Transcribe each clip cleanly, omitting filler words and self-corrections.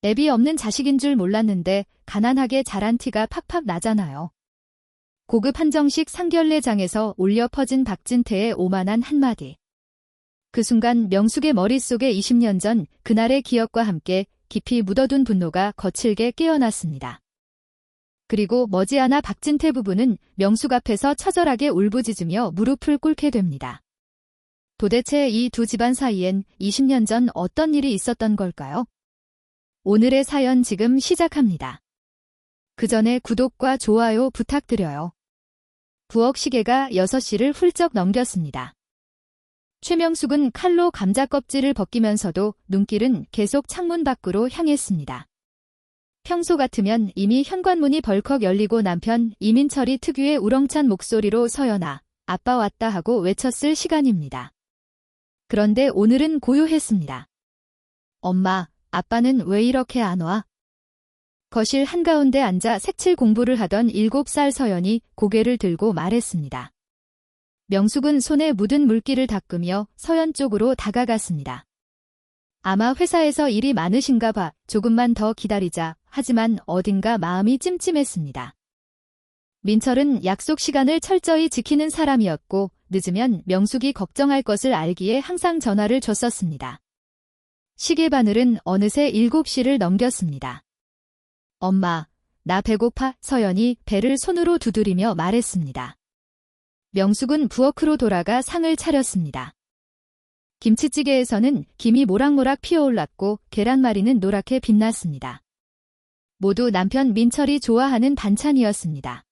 애비 없는 자식인 줄 몰랐는데 가난하게 자란 티가 팍팍 나잖아요. 고급 한정식 상견례장에서 울려 퍼진 박진태의 오만한 한마디. 그 순간 명숙의 머릿속에 20년 전 그날의 기억과 함께 깊이 묻어둔 분노가 거칠게 깨어났습니다. 그리고 머지않아 박진태 부부는 명숙 앞에서 처절하게 울부짖으며 무릎을 꿇게 됩니다. 도대체 이 두 집안 사이엔 20년 전 어떤 일이 있었던 걸까요? 오늘의 사연 지금 시작합니다. 그 전에 구독과 좋아요 부탁드려요. 부엌 시계가 6시를 훌쩍 넘겼습니다. 최명숙은 칼로 감자 껍질을 벗기면서도 눈길은 계속 창문 밖으로 향했습니다. 평소 같으면 이미 현관문이 벌컥 열리고 남편 이민철이 특유의 우렁찬 목소리로 서연아, 아빠 왔다 하고 외쳤을 시간입니다. 그런데 오늘은 고요했습니다. 엄마, 아빠는 왜 이렇게 안 와? 거실 한가운데 앉아 색칠 공부를 하던 7살 서연이 고개를 들고 말했습니다. 명숙은 손에 묻은 물기를 닦으며 서연 쪽으로 다가갔습니다. 아마 회사에서 일이 많으신가 봐. 조금만 더 기다리자. 하지만 어딘가 마음이 찜찜했습니다. 민철은 약속 시간을 철저히 지키는 사람이었고 늦으면 명숙이 걱정할 것을 알기에 항상 전화를 줬었습니다. 시계 바늘은 어느새 7시를 넘겼습니다. 엄마, 나 배고파. 서연이 배를 손으로 두드리며 말했습니다. 명숙은 부엌으로 돌아가 상을 차렸습니다. 김치찌개에서는 김이 모락모락 피어올랐고 계란말이는 노랗게 빛났습니다. 모두 남편 민철이 좋아하는 반찬이었습니다.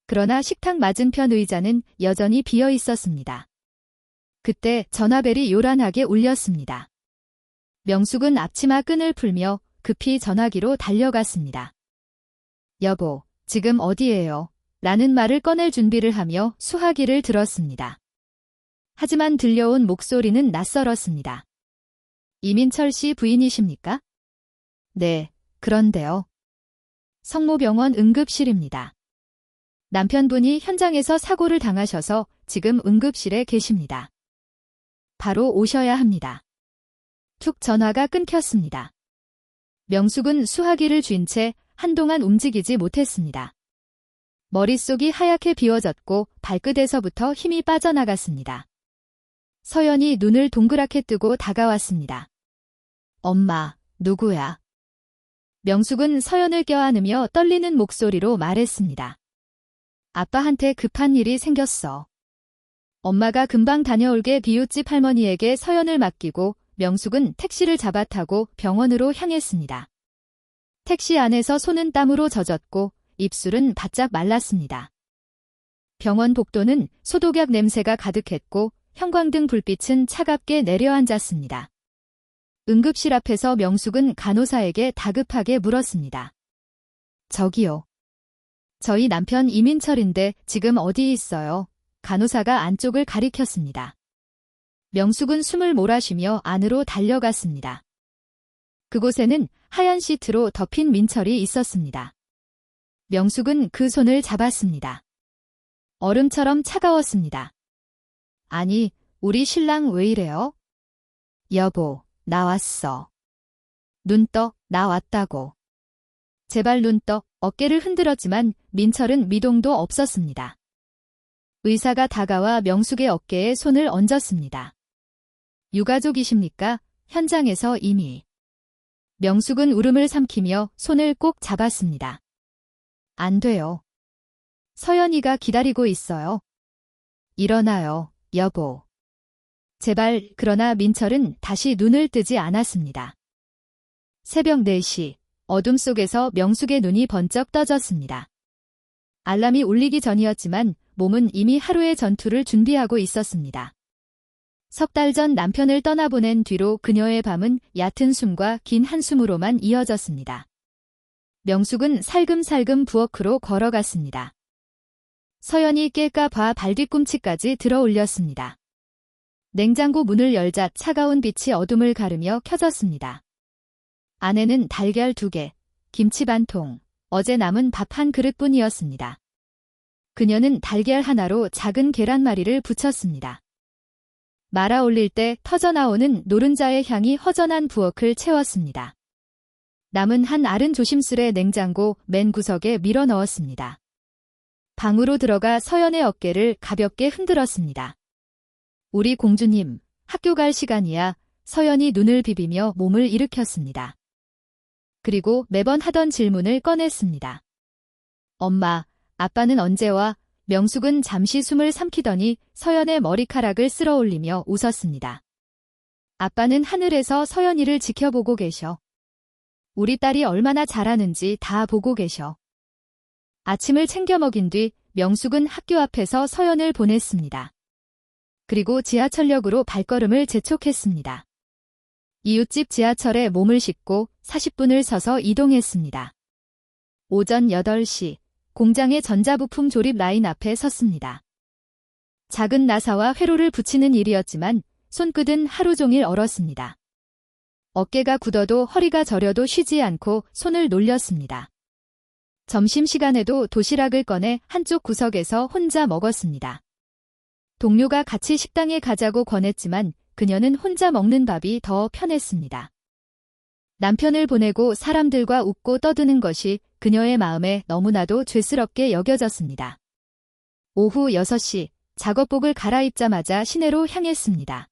그러나 식탁 맞은편 의자는 여전히 비어 있었습니다. 그때 전화벨이 요란하게 울렸습니다. 명숙은 앞치마 끈을 풀며 급히 전화기로 달려갔습니다. 여보, 지금 어디예요? 라는 말을 꺼낼 준비를 하며 수화기를 들었습니다. 하지만 들려온 목소리는 낯설었습니다. 이민철 씨 부인이십니까? 네, 그런데요. 성모병원 응급실입니다. 남편분이 현장에서 사고를 당하셔서 지금 응급실에 계십니다. 바로 오셔야 합니다. 툭 전화가 끊겼습니다. 명숙은 수화기를 쥔 채 한동안 움직이지 못했습니다. 머릿속이 하얗게 비워졌고 발끝에서부터 힘이 빠져나갔습니다. 서연이 눈을 동그랗게 뜨고 다가왔습니다. 엄마, 누구야? 명숙은 서연을 껴안으며 떨리는 목소리로 말했습니다. 아빠한테 급한 일이 생겼어. 엄마가 금방 다녀올게. 비웃집 할머니에게 서연을 맡기고 명숙은 택시를 잡아 타고 병원으로 향했습니다. 택시 안에서 손은 땀으로 젖었고 입술은 바짝 말랐습니다. 병원 복도는 소독약 냄새가 가득했고 형광등 불빛은 차갑게 내려앉았습니다. 응급실 앞에서 명숙은 간호사에게 다급하게 물었습니다. 저기요. 저희 남편 이민철인데 지금 어디 있어요? 간호사가 안쪽을 가리켰습니다. 명숙은 숨을 몰아쉬며 안으로 달려갔습니다. 그곳에는 하얀 시트로 덮인 민철이 있었습니다. 명숙은 그 손을 잡았습니다. 얼음처럼 차가웠습니다. 아니, 우리 신랑 왜 이래요? 여보, 나 왔어. 눈 떠, 나 왔다고. 제발 눈 떠. 어깨를 흔들었지만 민철은 미동도 없었습니다. 의사가 다가와 명숙의 어깨에 손을 얹었습니다. 유가족이십니까? 현장에서 이미. 명숙은 울음을 삼키며 손을 꼭 잡았습니다. 안 돼요. 서연이가 기다리고 있어요. 일어나요, 여보. 제발. 그러나 민철은 다시 눈을 뜨지 않았습니다. 새벽 4시, 어둠 속에서 명숙의 눈이 번쩍 떠졌습니다. 알람이 울리기 전이었지만 몸은 이미 하루의 전투를 준비하고 있었습니다. 석 달 전 남편을 떠나보낸 뒤로 그녀의 밤은 얕은 숨과 긴 한숨으로만 이어졌습니다. 명숙은 살금살금 부엌으로 걸어갔습니다. 서연이 깰까 봐 발뒤꿈치까지 들어 올렸습니다. 냉장고 문을 열자 차가운 빛이 어둠을 가르며 켜졌습니다. 안에는 달걀 2개, 김치 반통, 어제 남은 밥 한 그릇뿐이었습니다. 그녀는 달걀 하나로 작은 계란말이를 부쳤습니다. 말아 올릴 때 터져나오는 노른자의 향이 허전한 부엌을 채웠습니다. 남은 한 알은 조심스레 냉장고 맨 구석에 밀어 넣었습니다. 방으로 들어가 서연의 어깨를 가볍게 흔들었습니다. 우리 공주님, 학교 갈 시간이야. 서연이 눈을 비비며 몸을 일으켰습니다. 그리고 매번 하던 질문을 꺼냈습니다. 엄마, 아빠는 언제 와? 명숙은 잠시 숨을 삼키더니 서연의 머리카락을 쓸어 올리며 웃었습니다. 아빠는 하늘에서 서연이를 지켜보고 계셔. 우리 딸이 얼마나 잘하는지 다 보고 계셔. 아침을 챙겨 먹인 뒤 명숙은 학교 앞에서 서연을 보냈습니다. 그리고 지하철역으로 발걸음을 재촉했습니다. 이웃집 지하철에 몸을 싣고 40분을 서서 이동했습니다. 오전 8시, 공장의 전자부품 조립 라인 앞에 섰습니다. 작은 나사와 회로를 붙이는 일이었지만 손끝은 하루 종일 얼었습니다. 어깨가 굳어도 허리가 저려도 쉬지 않고 손을 놀렸습니다. 점심시간에도 도시락을 꺼내 한쪽 구석에서 혼자 먹었습니다. 동료가 같이 식당에 가자고 권했지만 그녀는 혼자 먹는 밥이 더 편했습니다. 남편을 보내고 사람들과 웃고 떠드는 것이 그녀의 마음에 너무나도 죄스럽게 여겨졌습니다. 오후 6시, 작업복을 갈아입자마자 시내로 향했습니다.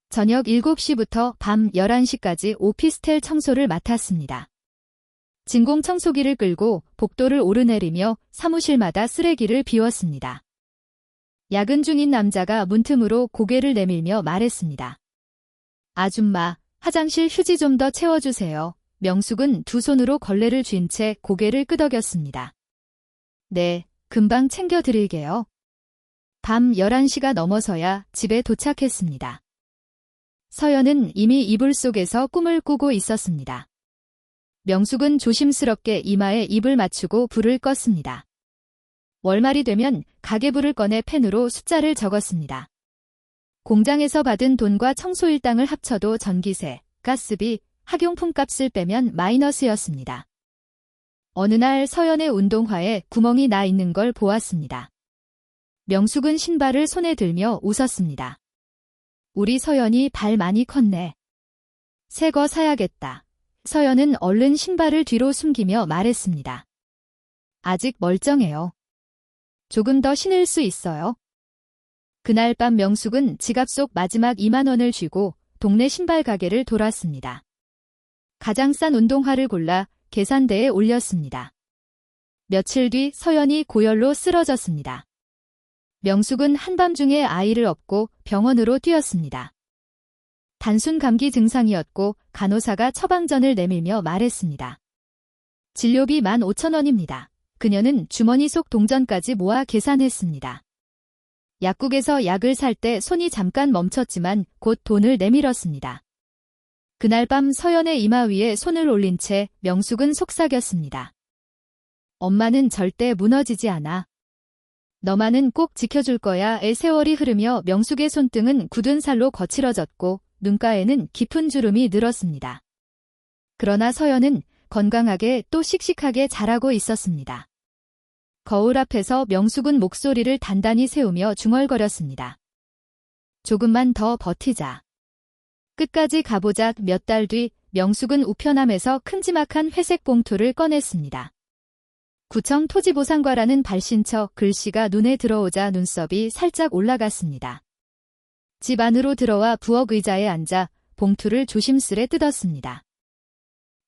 저녁 7시부터 밤 11시까지 오피스텔 청소를 맡았습니다. 진공 청소기를 끌고 복도를 오르내리며 사무실마다 쓰레기를 비웠습니다. 야근 중인 남자가 문틈으로 고개를 내밀며 말했습니다. 아줌마, 화장실 휴지 좀 더 채워주세요. 명숙은 두 손으로 걸레를 쥔 채 고개를 끄덕였습니다. 네, 금방 챙겨드릴게요. 밤 11시가 넘어서야 집에 도착했습니다. 서연은 이미 이불 속에서 꿈을 꾸고 있었습니다. 명숙은 조심스럽게 이마에 입을 맞추고 불을 껐습니다. 월말이 되면 가계부를 꺼내 펜으로 숫자를 적었습니다. 공장에서 받은 돈과 청소 일당을 합쳐도 전기세, 가스비, 학용품 값을 빼면 마이너스였습니다. 어느 날 서연의 운동화에 구멍이 나 있는 걸 보았습니다. 명숙은 신발을 손에 들며 웃었습니다. 우리 서연이 발 많이 컸네. 새 거 사야겠다. 서연은 얼른 신발을 뒤로 숨기며 말했습니다. 아직 멀쩡해요. 조금 더 신을 수 있어요. 그날 밤 명숙은 지갑 속 마지막 2만 원을 쥐고 동네 신발 가게를 돌았습니다. 가장 싼 운동화를 골라 계산대에 올렸습니다. 며칠 뒤 서연이 고열로 쓰러졌습니다. 명숙은 한밤중에 아이를 업고 병원으로 뛰었습니다. 단순 감기 증상이었고 간호사가 처방전을 내밀며 말했습니다. 진료비 15,000원입니다. 그녀는 주머니 속 동전까지 모아 계산했습니다. 약국에서 약을 살 때 손이 잠깐 멈췄지만 곧 돈을 내밀었습니다. 그날 밤 서연의 이마 위에 손을 올린 채 명숙은 속삭였습니다. 엄마는 절대 무너지지 않아. 너만은 꼭 지켜줄 거야의 세월이 흐르며 명숙의 손등은 굳은 살로 거칠어졌고 눈가에는 깊은 주름이 늘었습니다. 그러나 서연은 건강하게 또 씩씩하게 자라고 있었습니다. 거울 앞에서 명숙은 목소리를 단단히 세우며 중얼거렸습니다. 조금만 더 버티자. 끝까지 가보자. 몇 달 뒤 명숙은 우편함에서 큼지막한 회색 봉투를 꺼냈습니다. 구청 토지보상과라는 발신처 글씨가 눈에 들어오자 눈썹이 살짝 올라갔습니다. 집 안으로 들어와 부엌 의자에 앉아 봉투를 조심스레 뜯었습니다.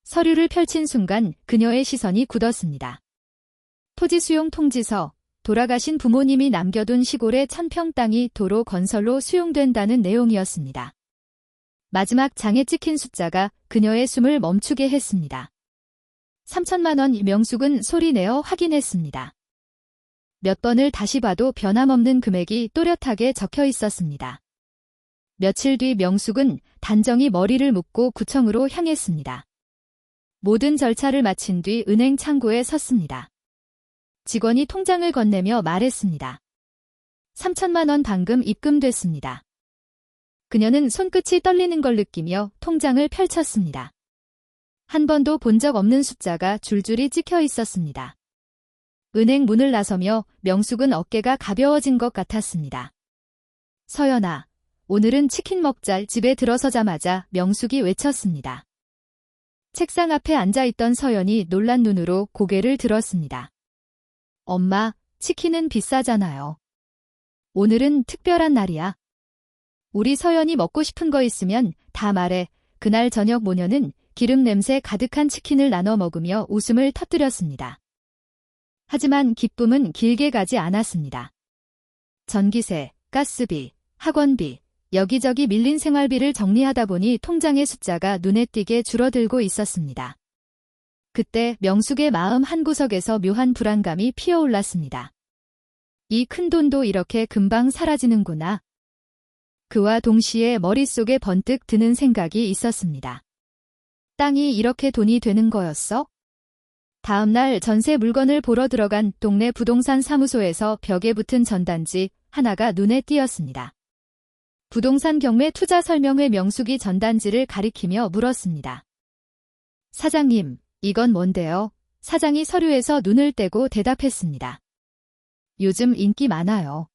서류를 펼친 순간 그녀의 시선이 굳었습니다. 토지 수용 통지서, 돌아가신 부모님이 남겨둔 시골의 1000평 땅이 도로 건설로 수용된다는 내용이었습니다. 마지막 장에 찍힌 숫자가 그녀의 숨을 멈추게 했습니다. 3천만 원. 명숙은 소리내어 확인했습니다. 몇 번을 다시 봐도 변함없는 금액이 또렷하게 적혀 있었습니다. 며칠 뒤 명숙은 단정히 머리를 묶고 구청으로 향했습니다. 모든 절차를 마친 뒤 은행 창구에 섰습니다. 직원이 통장을 건네며 말했습니다. 3천만 원 방금 입금됐습니다. 그녀는 손끝이 떨리는 걸 느끼며 통장을 펼쳤습니다. 한 번도 본 적 없는 숫자가 줄줄이 찍혀 있었습니다. 은행 문을 나서며 명숙은 어깨가 가벼워진 것 같았습니다. 서연아, 오늘은 치킨 먹자. 집에 들어서자마자 명숙이 외쳤습니다. 책상 앞에 앉아있던 서연이 놀란 눈으로 고개를 들었습니다. 엄마, 치킨은 비싸잖아요. 오늘은 특별한 날이야. 우리 서연이 먹고 싶은 거 있으면 다 말해. 그날 저녁 모녀는 기름 냄새 가득한 치킨을 나눠 먹으며 웃음을 터뜨렸습니다. 하지만 기쁨은 길게 가지 않았습니다. 전기세, 가스비, 학원비, 여기저기 밀린 생활비를 정리하다 보니 통장의 숫자가 눈에 띄게 줄어들고 있었습니다. 그때 명숙의 마음 한구석에서 묘한 불안감이 피어올랐습니다. 이 큰돈도 이렇게 금방 사라지는구나. 그와 동시에 머릿속에 번뜩 드는 생각이 있었습니다. 땅이 이렇게 돈이 되는 거였어? 다음 날 전세 물건을 보러 들어간 동네 부동산 사무소에서 벽에 붙은 전단지 하나가 눈에 띄었습니다. 부동산 경매 투자 설명회. 명숙이 전단지를 가리키며 물었습니다. 사장님, 이건 뭔데요? 사장이 서류에서 눈을 떼고 대답했습니다. 요즘 인기 많아요.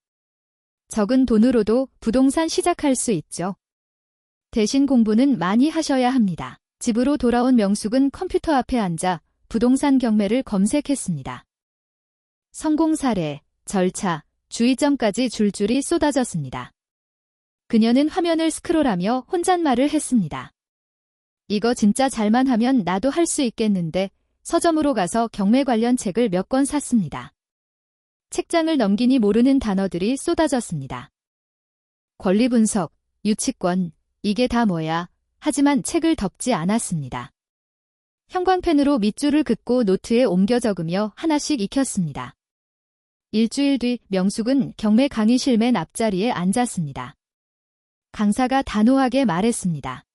적은 돈으로도 부동산 시작할 수 있죠. 대신 공부는 많이 하셔야 합니다. 집으로 돌아온 명숙은 컴퓨터 앞에 앉아 부동산 경매를 검색했습니다. 성공 사례, 절차, 주의점까지 줄줄이 쏟아졌습니다. 그녀는 화면을 스크롤하며 혼잣말을 했습니다. 이거 진짜 잘만 하면 나도 할 수 있겠는데. 서점으로 가서 경매 관련 책을 몇 권 샀습니다. 책장을 넘기니 모르는 단어들이 쏟아졌습니다. 권리 분석, 유치권, 이게 다 뭐야. 하지만 책을 덮지 않았습니다. 형광펜으로 밑줄을 긋고 노트에 옮겨 적으며 하나씩 익혔습니다. 일주일 뒤 명숙은 경매 강의실 맨 앞자리에 앉았습니다. 강사가 단호하게 말했습니다.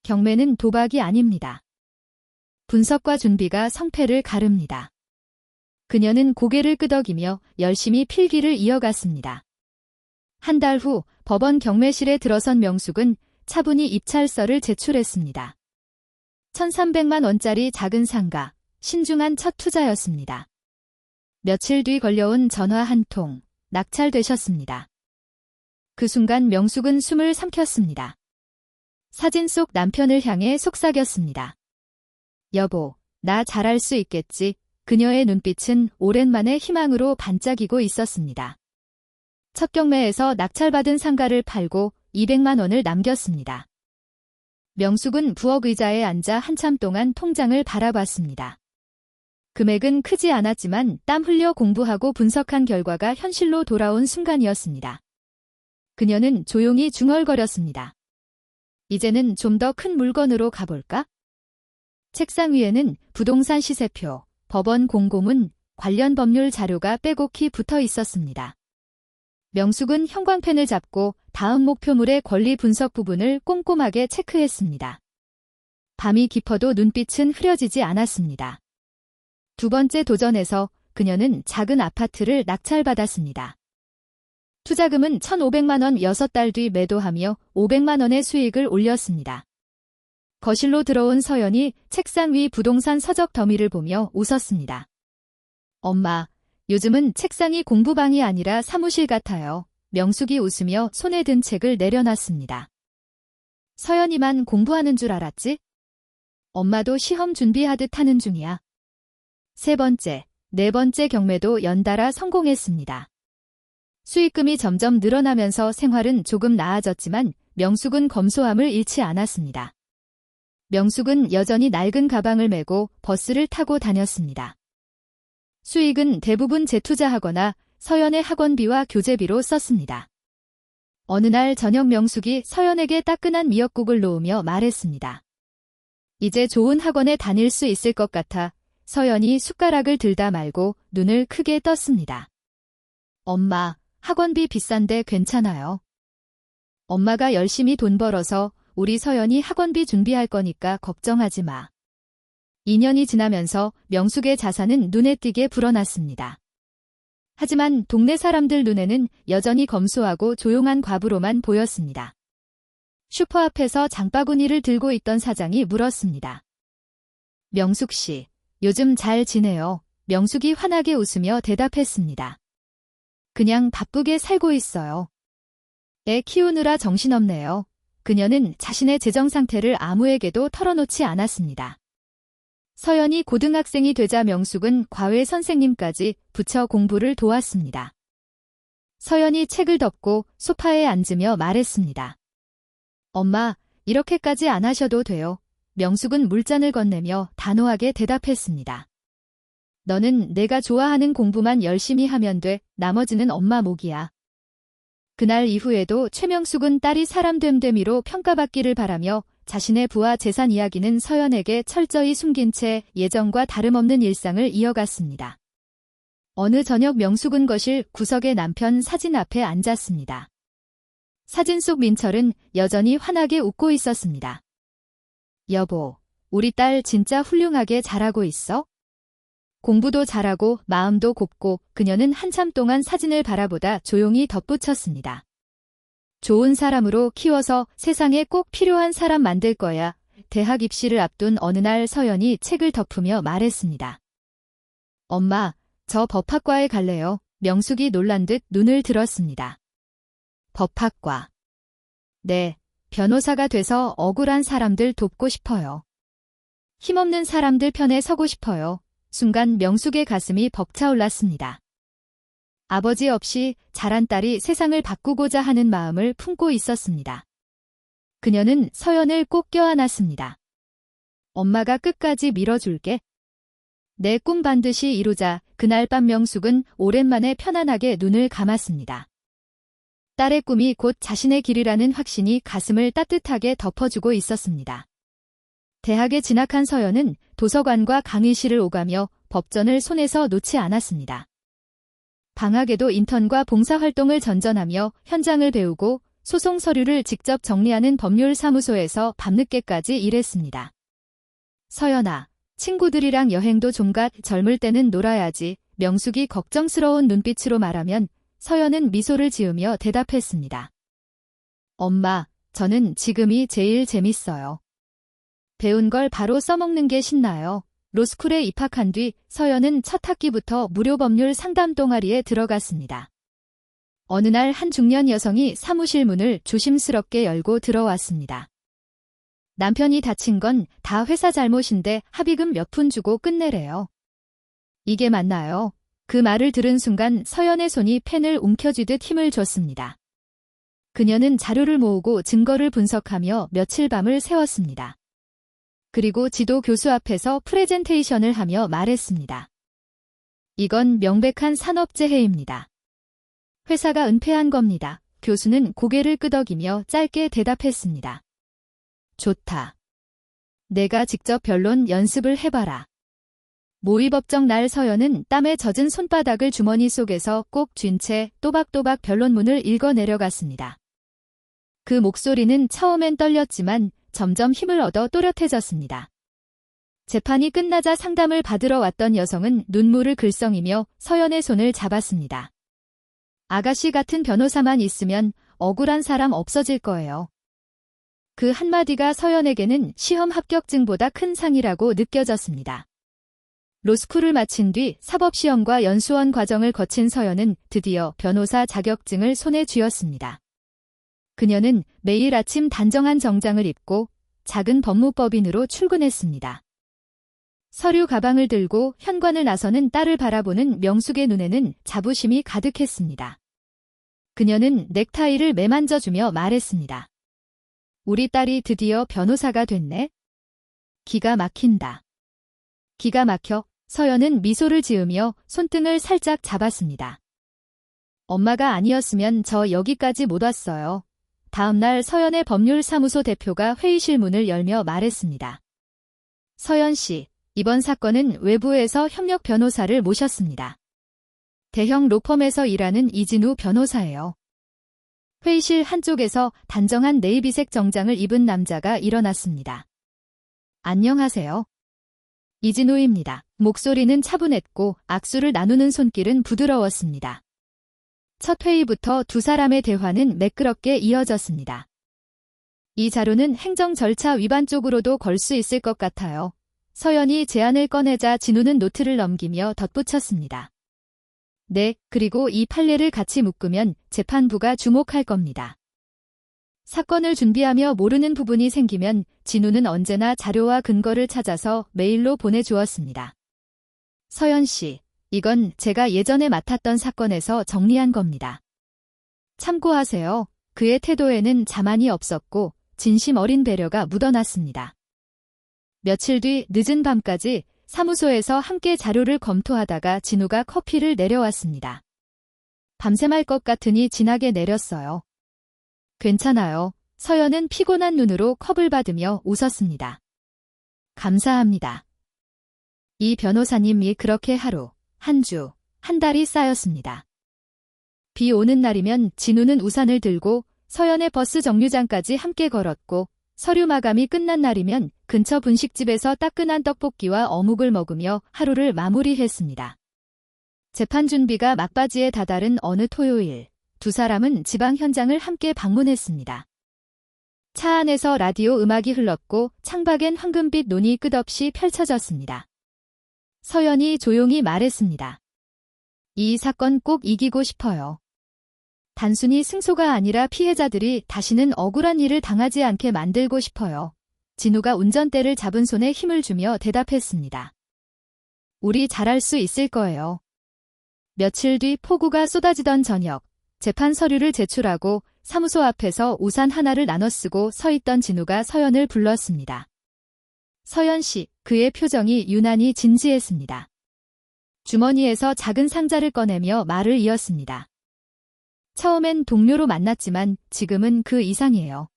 경매는 도박이 아닙니다. 분석과 준비가 성패를 가릅니다. 그녀는 고개를 끄덕이며 열심히 필기를 이어갔습니다. 한 달 후 법원 경매실에 들어선 명숙은 차분히 입찰서를 제출했습니다. 1,300만 원짜리 작은 상가, 신중한 첫 투자였습니다. 며칠 뒤 걸려온 전화 한 통, 낙찰되셨습니다. 그 순간 명숙은 숨을 삼켰습니다. 사진 속 남편을 향해 속삭였습니다. 여보, 나 잘할 수 있겠지. 그녀의 눈빛은 오랜만에 희망으로 반짝이고 있었습니다. 첫 경매에서 낙찰받은 상가를 팔고 200만 원을 남겼습니다. 명숙은 부엌 의자에 앉아 한참 동안 통장을 바라봤습니다. 금액은 크지 않았지만 땀 흘려 공부하고 분석한 결과가 현실로 돌아온 순간이었습니다. 그녀는 조용히 중얼거렸습니다. 이제는 좀 더 큰 물건으로 가볼까? 책상 위에는 부동산 시세표, 법원 공고문, 관련 법률 자료가 빼곡히 붙어 있었습니다. 명숙은 형광펜을 잡고 다음 목표물의 권리 분석 부분을 꼼꼼하게 체크했습니다. 밤이 깊어도 눈빛은 흐려지지 않았습니다. 두 번째 도전에서 그녀는 작은 아파트를 낙찰받았습니다. 투자금은 1,500만 원 6달 뒤 매도하며 500만 원의 수익을 올렸습니다. 거실로 들어온 서연이 책상 위 부동산 서적 더미를 보며 웃었습니다. 엄마, 요즘은 책상이 공부방이 아니라 사무실 같아요. 명숙이 웃으며 손에 든 책을 내려놨습니다. 서연이만 공부하는 줄 알았지? 엄마도 시험 준비하듯 하는 중이야. 세 번째, 네 번째 경매도 연달아 성공했습니다. 수익금이 점점 늘어나면서 생활은 조금 나아졌지만 명숙은 검소함을 잃지 않았습니다. 명숙은 여전히 낡은 가방을 메고 버스를 타고 다녔습니다. 수익은 대부분 재투자하거나 서연의 학원비와 교재비로 썼습니다. 어느 날 저녁 명숙이 서연에게 따끈한 미역국을 놓으며 말했습니다. 이제 좋은 학원에 다닐 수 있을 것 같아. 서연이 숟가락을 들다 말고 눈을 크게 떴습니다. 엄마, 학원비 비싼데 괜찮아요? 엄마가 열심히 돈 벌어서 우리 서연이 학원비 준비할 거니까 걱정하지 마. 2년이 지나면서 명숙의 자산은 눈에 띄게 불어났습니다. 하지만 동네 사람들 눈에는 여전히 검소하고 조용한 과부로만 보였습니다. 슈퍼 앞에서 장바구니를 들고 있던 사장이 물었습니다. 명숙 씨, 요즘 잘 지내요? 명숙이 환하게 웃으며 대답했습니다. 그냥 바쁘게 살고 있어요. 애 키우느라 정신없네요. 그녀는 자신의 재정 상태를 아무에게도 털어놓지 않았습니다. 서연이 고등학생이 되자 명숙은 과외 선생님까지 붙여 공부를 도왔습니다. 서연이 책을 덮고 소파에 앉으며 말했습니다. 엄마, 이렇게까지 안 하셔도 돼요. 명숙은 물잔을 건네며 단호하게 대답했습니다. 너는 내가 좋아하는 공부만 열심히 하면 돼. 나머지는 엄마 몫이야. 그날 이후에도 최명숙은 딸이 사람됨됨이로 평가받기를 바라며 자신의 부와 재산 이야기는 서연에게 철저히 숨긴 채 예전과 다름없는 일상을 이어갔습니다. 어느 저녁 명숙은 거실 구석에 남편 사진 앞에 앉았습니다. 사진 속 민철은 여전히 환하게 웃고 있었습니다. 여보, 우리 딸 진짜 훌륭하게 잘하고 있어? 공부도 잘하고 마음도 곱고 그녀는 한참 동안 사진을 바라보다 조용히 덧붙였습니다. 좋은 사람으로 키워서 세상에 꼭 필요한 사람 만들 거야. 대학 입시를 앞둔 어느 날 서연이 책을 덮으며 말했습니다. 엄마, 저 법학과에 갈래요. 명숙이 놀란 듯 눈을 들었습니다. 법학과. 네, 변호사가 돼서 억울한 사람들 돕고 싶어요. 힘없는 사람들 편에 서고 싶어요. 순간 명숙의 가슴이 벅차올랐습니다. 아버지 없이 자란 딸이 세상을 바꾸고자 하는 마음을 품고 있었습니다. 그녀는 서연을 꼭 껴안았습니다. 엄마가 끝까지 밀어줄게. 내 꿈 반드시 이루자. 그날 밤 명숙은 오랜만에 편안하게 눈을 감았습니다. 딸의 꿈이 곧 자신의 길이라는 확신이 가슴을 따뜻하게 덮어주고 있었습니다. 대학에 진학한 서연은 도서관과 강의실을 오가며 법전을 손에서 놓지 않았습니다. 방학에도 인턴과 봉사활동을 전전하며 현장을 배우고 소송 서류를 직접 정리하는 법률사무소에서 밤늦게까지 일했습니다. 서연아, 친구들이랑 여행도 좀가. 젊을 때는 놀아야지. 명숙이 걱정스러운 눈빛으로 말하면 서연은 미소를 지으며 대답했습니다. 엄마, 저는 지금이 제일 재밌어요. 배운 걸 바로 써먹는 게 신나요. 로스쿨에 입학한 뒤 서연은 첫 학기부터 무료 법률 상담 동아리에 들어갔습니다. 어느 날 한 중년 여성이 사무실 문을 조심스럽게 열고 들어왔습니다. 남편이 다친 건 다 회사 잘못인데 합의금 몇 푼 주고 끝내래요. 이게 맞나요? 그 말을 들은 순간 서연의 손이 펜을 움켜쥐듯 힘을 줬습니다. 그녀는 자료를 모으고 증거를 분석하며 며칠 밤을 새웠습니다. 그리고 지도 교수 앞에서 프레젠테이션을 하며 말했습니다. 이건 명백한 산업재해입니다. 회사가 은폐한 겁니다. 교수는 고개를 끄덕이며 짧게 대답했습니다. 좋다. 내가 직접 변론 연습을 해봐라. 모의법정 날 서연은 땀에 젖은 손바닥을 주머니 속에서 꼭 쥔 채 또박또박 변론문을 읽어 내려갔습니다. 그 목소리는 처음엔 떨렸지만 점점 힘을 얻어 또렷해졌습니다. 재판이 끝나자 상담을 받으러 왔던 여성은 눈물을 글썽이며 서연의 손을 잡았습니다. 아가씨 같은 변호사만 있으면 억울한 사람 없어질 거예요. 그 한마디가 서연에게는 시험 합격증보다 큰 상이라고 느껴졌습니다. 로스쿨을 마친 뒤 사법시험과 연수원 과정을 거친 서연은 드디어 변호사 자격증을 손에 쥐었습니다. 그녀는 매일 아침 단정한 정장을 입고 작은 법무법인으로 출근했습니다. 서류 가방을 들고 현관을 나서는 딸을 바라보는 명숙의 눈에는 자부심이 가득했습니다. 그녀는 넥타이를 매만져주며 말했습니다. 우리 딸이 드디어 변호사가 됐네. 기가 막힌다. 기가 막혀. 서연은 미소를 지으며 손등을 살짝 잡았습니다. 엄마가 아니었으면 저 여기까지 못 왔어요. 다음 날 서연의 법률사무소 대표가 회의실 문을 열며 말했습니다. 서연 씨, 이번 사건은 외부에서 협력 변호사를 모셨습니다. 대형 로펌에서 일하는 이진우 변호사예요. 회의실 한쪽에서 단정한 네이비색 정장을 입은 남자가 일어났습니다. 안녕하세요. 이진우입니다. 목소리는 차분했고 악수를 나누는 손길은 부드러웠습니다. 첫 회의부터 두 사람의 대화는 매끄럽게 이어졌습니다. 이 자료는 행정 절차 위반 쪽으로도 걸 수 있을 것 같아요. 서연이 제안을 꺼내자 진우는 노트를 넘기며 덧붙였습니다. 네, 그리고 이 판례를 같이 묶으면 재판부가 주목할 겁니다. 사건을 준비하며 모르는 부분이 생기면 진우는 언제나 자료와 근거를 찾아서 메일로 보내주었습니다. 서연 씨, 이건 제가 예전에 맡았던 사건에서 정리한 겁니다. 참고하세요. 그의 태도에는 자만이 없었고 진심 어린 배려가 묻어났습니다. 며칠 뒤 늦은 밤까지 사무소에서 함께 자료를 검토하다가 진우가 커피를 내려왔습니다. 밤샘 할 것 같으니 진하게 내렸어요. 괜찮아요. 서연은 피곤한 눈으로 컵을 받으며 웃었습니다. 감사합니다. 이 변호사님이 그렇게 하루, 한 주, 한 달이 쌓였습니다. 비 오는 날이면 진우는 우산을 들고 서연의 버스 정류장까지 함께 걸었고 서류 마감이 끝난 날이면 근처 분식집에서 따끈한 떡볶이와 어묵을 먹으며 하루를 마무리했습니다. 재판 준비가 막바지에 다다른 어느 토요일, 두 사람은 지방 현장을 함께 방문했습니다. 차 안에서 라디오 음악이 흘렀고 창밖엔 황금빛 논이 끝없이 펼쳐졌습니다. 서연이 조용히 말했습니다. 이 사건 꼭 이기고 싶어요. 단순히 승소가 아니라 피해자들이 다시는 억울한 일을 당하지 않게 만들고 싶어요. 진우가 운전대를 잡은 손에 힘을 주며 대답했습니다. 우리 잘할 수 있을 거예요. 며칠 뒤 폭우가 쏟아지던 저녁, 재판 서류를 제출하고 사무소 앞에서 우산 하나를 나눠 쓰고 서 있던 진우가 서연을 불렀습니다. 서연 씨, 그의 표정이 유난히 진지했습니다. 주머니에서 작은 상자를 꺼내며 말을 이었습니다. 처음엔 동료로 만났지만 지금은 그 이상이에요.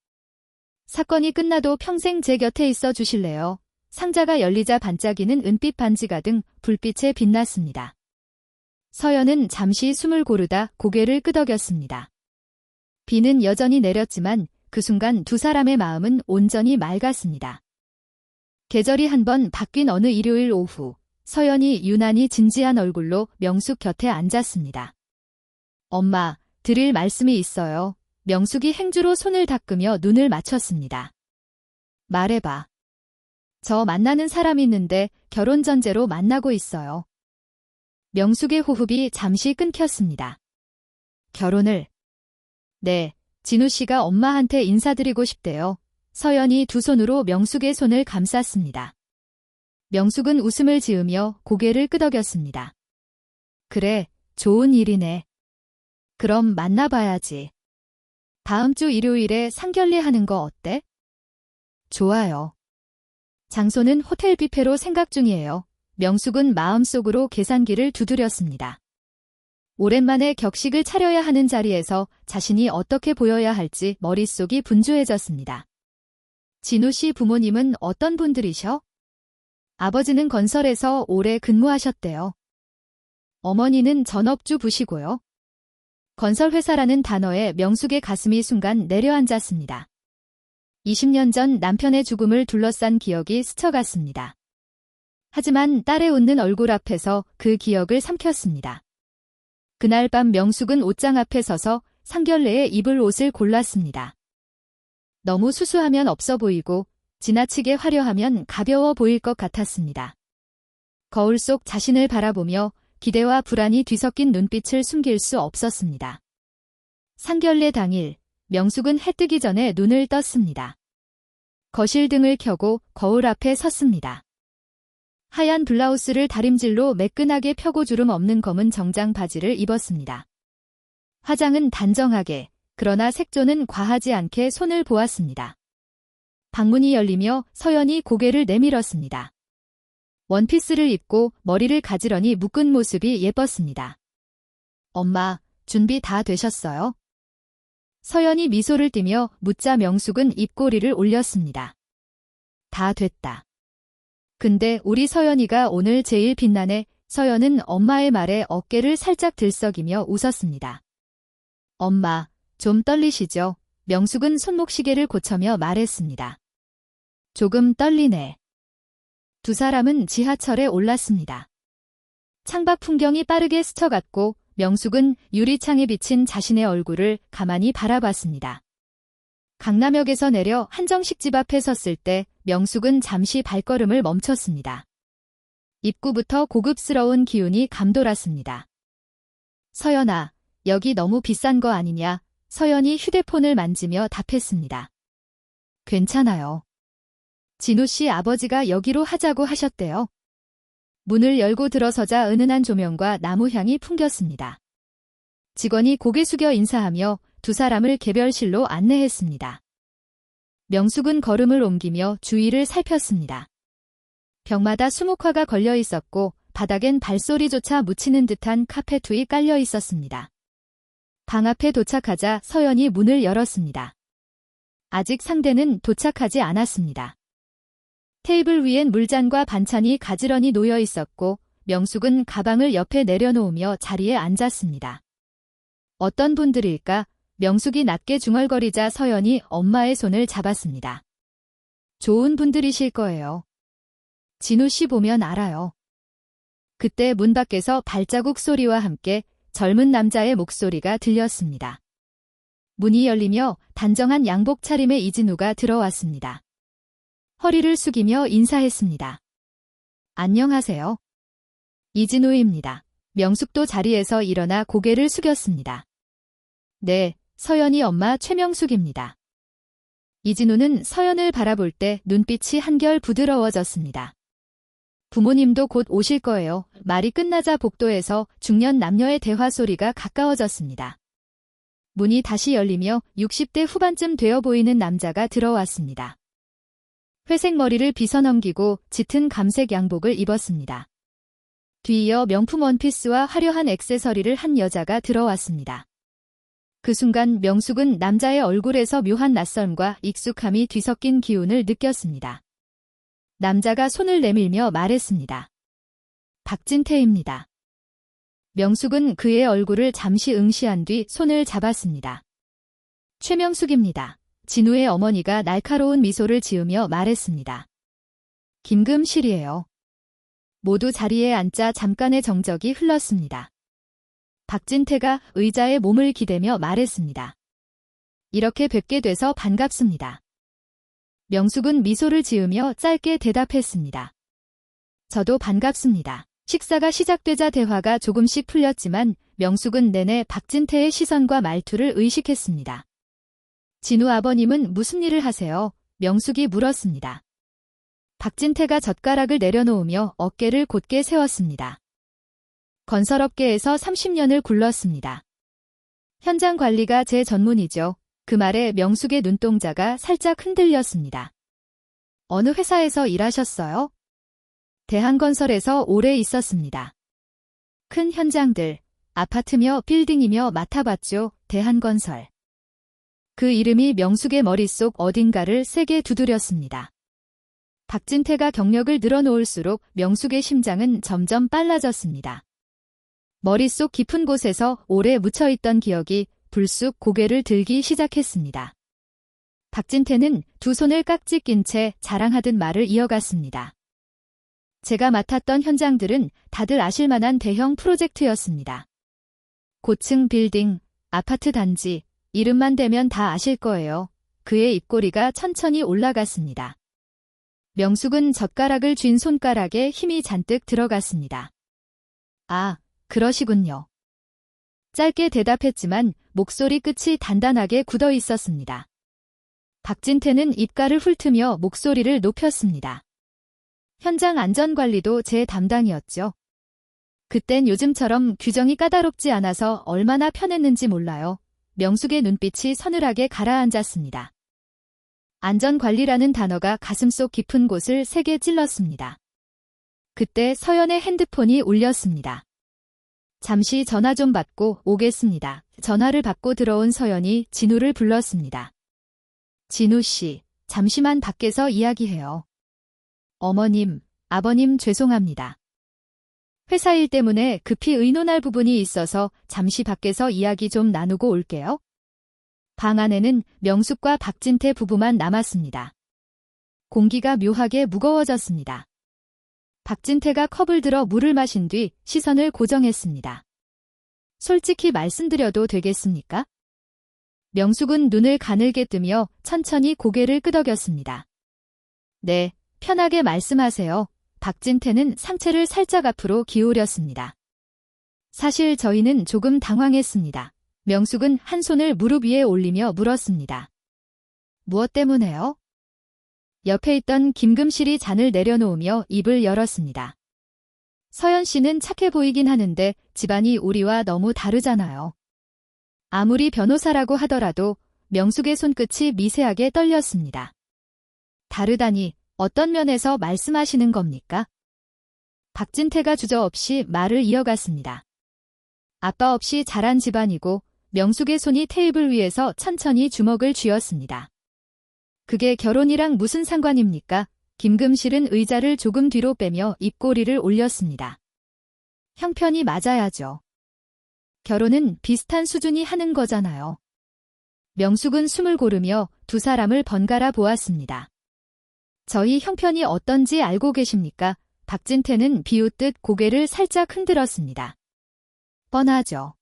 사건이 끝나도 평생 제 곁에 있어 주실래요? 상자가 열리자 반짝이는 은빛 반지 가득 불빛에 빛났습니다. 서연은 잠시 숨을 고르다 고개를 끄덕였습니다. 비는 여전히 내렸지만 그 순간 두 사람의 마음은 온전히 맑았습니다. 계절이 한번 바뀐 어느 일요일 오후, 서연이 유난히 진지한 얼굴로 명숙 곁에 앉았습니다. 엄마, 드릴 말씀이 있어요. 명숙이 행주로 손을 닦으며 눈을 맞췄습니다. 말해봐. 저 만나는 사람이 있는데 결혼 전제로 만나고 있어요. 명숙의 호흡이 잠시 끊겼습니다. 결혼을? 네, 진우 씨가 엄마한테 인사드리고 싶대요. 서연이 두 손으로 명숙의 손을 감쌌습니다. 명숙은 웃음을 지으며 고개를 끄덕였습니다. 그래, 좋은 일이네. 그럼 만나봐야지. 다음 주 일요일에 상견례 하는 거 어때? 좋아요. 장소는 호텔 뷔페로 생각 중이에요. 명숙은 마음속으로 계산기를 두드렸습니다. 오랜만에 격식을 차려야 하는 자리에서 자신이 어떻게 보여야 할지 머릿속이 분주해졌습니다. 진우 씨 부모님은 어떤 분들이셔? 아버지는 건설에서 오래 근무하셨대요. 어머니는 전업주 부시고요. 건설회사라는 단어에 명숙의 가슴이 순간 내려앉았습니다. 20년 전 남편의 죽음을 둘러싼 기억이 스쳐갔습니다. 하지만 딸의 웃는 얼굴 앞에서 그 기억을 삼켰습니다. 그날 밤 명숙은 옷장 앞에 서서 상견례에 입을 옷을 골랐습니다. 너무 수수하면 없어 보이고 지나치게 화려하면 가벼워 보일 것 같았습니다. 거울 속 자신을 바라보며 기대와 불안이 뒤섞인 눈빛을 숨길 수 없었습니다. 상견례 당일, 명숙은 해 뜨기 전에 눈을 떴습니다. 거실 등을 켜고 거울 앞에 섰습니다. 하얀 블라우스를 다림질로 매끈하게 펴고 주름 없는 검은 정장 바지를 입었습니다. 화장은 단정하게, 그러나 색조는 과하지 않게 손을 보았습니다. 방문이 열리며 서연이 고개를 내밀었습니다. 원피스를 입고 머리를 가지런히 묶은 모습이 예뻤습니다. 엄마, 준비 다 되셨어요? 서연이 미소를 띠며 묻자 명숙은 입꼬리를 올렸습니다. 다 됐다. 근데 우리 서연이가 오늘 제일 빛나네. 서연은 엄마의 말에 어깨를 살짝 들썩이며 웃었습니다. 엄마, 좀 떨리시죠? 명숙은 손목시계를 고쳐며 말했습니다. 조금 떨리네. 두 사람은 지하철에 올랐습니다. 창밖 풍경이 빠르게 스쳐갔고 명숙은 유리창에 비친 자신의 얼굴을 가만히 바라봤습니다. 강남역에서 내려 한정식 집 앞에 섰을 때 명숙은 잠시 발걸음을 멈췄습니다. 입구부터 고급스러운 기운이 감돌았습니다. 서연아, 여기 너무 비싼 거 아니냐? 서연이 휴대폰을 만지며 답했습니다. 괜찮아요. 진우 씨 아버지가 여기로 하자고 하셨대요. 문을 열고 들어서자 은은한 조명과 나무 향이 풍겼습니다. 직원이 고개 숙여 인사하며 두 사람을 개별실로 안내했습니다. 명숙은 걸음을 옮기며 주위를 살폈습니다. 벽마다 수묵화가 걸려 있었고 바닥엔 발소리조차 묻히는 듯한 카펫 위 깔려 있었습니다. 방 앞에 도착하자 서연이 문을 열었습니다. 아직 상대는 도착하지 않았습니다. 테이블 위엔 물잔과 반찬이 가지런히 놓여 있었고 명숙은 가방을 옆에 내려놓으며 자리에 앉았습니다. 어떤 분들일까? 명숙이 낮게 중얼거리자 서연이 엄마의 손을 잡았습니다. 좋은 분들이실 거예요. 진우 씨 보면 알아요. 그때 문 밖에서 발자국 소리와 함께 젊은 남자의 목소리가 들렸습니다. 문이 열리며 단정한 양복 차림의 이진우가 들어왔습니다. 허리를 숙이며 인사했습니다. 안녕하세요. 이진우입니다. 명숙도 자리에서 일어나 고개를 숙였습니다. 네, 서연이 엄마 최명숙입니다. 이진우는 서연을 바라볼 때 눈빛이 한결 부드러워졌습니다. 부모님도 곧 오실 거예요. 말이 끝나자 복도에서 중년 남녀의 대화 소리가 가까워졌습니다. 문이 다시 열리며 60대 후반쯤 되어 보이는 남자가 들어왔습니다. 회색 머리를 빗어넘기고 짙은 감색 양복을 입었습니다. 뒤이어 명품 원피스와 화려한 액세서리를 한 여자가 들어왔습니다. 그 순간 명숙은 남자의 얼굴에서 묘한 낯섦과 익숙함이 뒤섞인 기운을 느꼈습니다. 남자가 손을 내밀며 말했습니다. 박진태입니다. 명숙은 그의 얼굴을 잠시 응시한 뒤 손을 잡았습니다. 최명숙입니다. 진우의 어머니가 날카로운 미소를 지으며 말했습니다. 김금실이에요. 모두 자리에 앉자 잠깐의 정적이 흘렀습니다. 박진태가 의자에 몸을 기대며 말했습니다. 이렇게 뵙게 돼서 반갑습니다. 명숙은 미소를 지으며 짧게 대답했습니다. 저도 반갑습니다. 식사가 시작되자 대화가 조금씩 풀렸지만 명숙은 내내 박진태의 시선과 말투를 의식했습니다. 진우 아버님은 무슨 일을 하세요? 명숙이 물었습니다. 박진태가 젓가락을 내려놓으며 어깨를 곧게 세웠습니다. 건설업계에서 30년을 굴렀습니다. 현장 관리가 제 전문이죠. 그 말에 명숙의 눈동자가 살짝 흔들렸습니다. 어느 회사에서 일하셨어요? 대한건설에서 오래 있었습니다. 큰 현장들, 아파트며 빌딩이며 맡아봤죠. 대한건설. 그 이름이 명숙의 머릿속 어딘가를 세게 두드렸습니다. 박진태가 경력을 늘어놓을수록 명숙의 심장은 점점 빨라졌습니다. 머릿속 깊은 곳에서 오래 묻혀있던 기억이 불쑥 고개를 들기 시작했습니다. 박진태는 두 손을 깍지 낀 채 자랑하듯 말을 이어갔습니다. 제가 맡았던 현장들은 다들 아실만한 대형 프로젝트였습니다. 고층 빌딩, 아파트 단지, 이름만 대면 다 아실 거예요. 그의 입꼬리가 천천히 올라갔습니다. 명숙은 젓가락을 쥔 손가락에 힘이 잔뜩 들어갔습니다. 아, 그러시군요. 짧게 대답했지만 목소리 끝이 단단하게 굳어 있었습니다. 박진태는 입가를 훑으며 목소리를 높였습니다. 현장 안전관리도 제 담당이었죠. 그땐 요즘처럼 규정이 까다롭지 않아서 얼마나 편했는지 몰라요. 명숙의 눈빛이 서늘하게 가라앉았습니다. 안전관리라는 단어가 가슴속 깊은 곳을 세게 찔렀습니다. 그때 서연의 핸드폰이 울렸습니다. 잠시 전화 좀 받고 오겠습니다. 전화를 받고 들어온 서연이 진우를 불렀습니다. 진우 씨, 잠시만 밖에서 이야기해요. 어머님, 아버님 죄송합니다. 회사 일 때문에 급히 의논할 부분이 있어서 잠시 밖에서 이야기 좀 나누고 올게요. 방 안에는 명숙과 박진태 부부만 남았습니다. 공기가 묘하게 무거워졌습니다. 박진태가 컵을 들어 물을 마신 뒤 시선을 고정했습니다. 솔직히 말씀드려도 되겠습니까? 명숙은 눈을 가늘게 뜨며 천천히 고개를 끄덕였습니다. 네, 편하게 말씀하세요. 박진태는 상체를 살짝 앞으로 기울였습니다. 사실 저희는 조금 당황했습니다. 명숙은 한 손을 무릎 위에 올리며 물었습니다. 무엇 때문에요? 옆에 있던 김금실이 잔을 내려놓으며 입을 열었습니다. 서연 씨는 착해 보이긴 하는데 집안이 우리와 너무 다르잖아요. 아무리 변호사라고 하더라도 명숙의 손끝이 미세하게 떨렸습니다. 다르다니 어떤 면에서 말씀하시는 겁니까? 박진태가 주저없이 말을 이어갔습니다. 아빠 없이 자란 집안이고 명숙의 손이 테이블 위에서 천천히 주먹을 쥐었습니다. 그게 결혼이랑 무슨 상관입니까? 김금실은 의자를 조금 뒤로 빼며 입꼬리를 올렸습니다. 형편이 맞아야죠. 결혼은 비슷한 수준이 하는 거잖아요. 명숙은 숨을 고르며 두 사람을 번갈아 보았습니다. 저희 형편이 어떤지 알고 계십니까? 박진태는 비웃듯 고개를 살짝 흔들었습니다. 뻔하죠.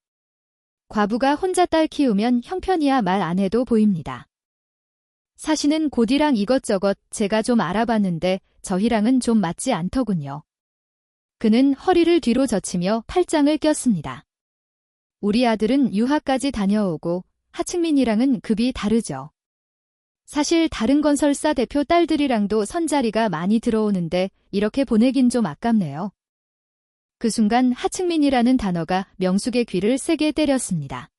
과부가 혼자 딸 키우면 형편이야 말 안 해도 보입니다. 사시는 곳이랑 이것저것 제가 좀 알아봤는데 저희랑은 좀 맞지 않더군요. 그는 허리를 뒤로 젖히며 팔짱을 꼈습니다. 우리 아들은 유학까지 다녀오고 하층민이랑은 급이 다르죠. 사실 다른 건설사 대표 딸들이랑도 선자리가 많이 들어오는데 이렇게 보내긴 좀 아깝네요. 그 순간 하층민이라는 단어가 명숙의 귀를 세게 때렸습니다.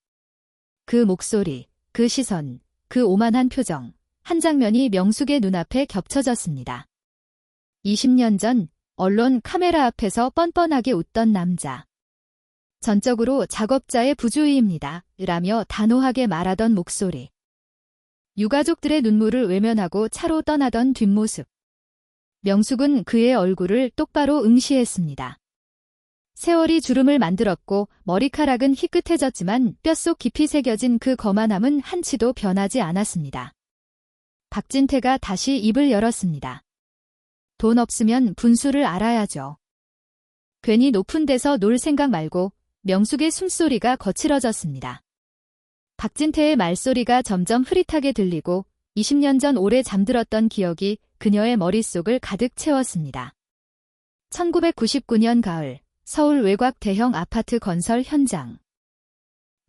그 목소리, 그 시선, 그 오만한 표정, 한 장면이 명숙의 눈앞에 겹쳐졌습니다. 20년 전 언론 카메라 앞에서 뻔뻔하게 웃던 남자. 전적으로 작업자의 부주의입니다. 라며 단호하게 말하던 목소리. 유가족들의 눈물을 외면하고 차로 떠나던 뒷모습. 명숙은 그의 얼굴을 똑바로 응시했습니다. 세월이 주름을 만들었고 머리카락은 희끗해졌지만 뼛속 깊이 새겨진 그 거만함은 한치도 변하지 않았습니다. 박진태가 다시 입을 열었습니다. 돈 없으면 분수를 알아야죠. 괜히 높은 데서 놀 생각 말고. 명숙의 숨소리가 거칠어졌습니다. 박진태의 말소리가 점점 흐릿하게 들리고 20년 전 오래 잠들었던 기억이 그녀의 머릿속을 가득 채웠습니다. 1999년 가을 서울 외곽 대형 아파트 건설 현장.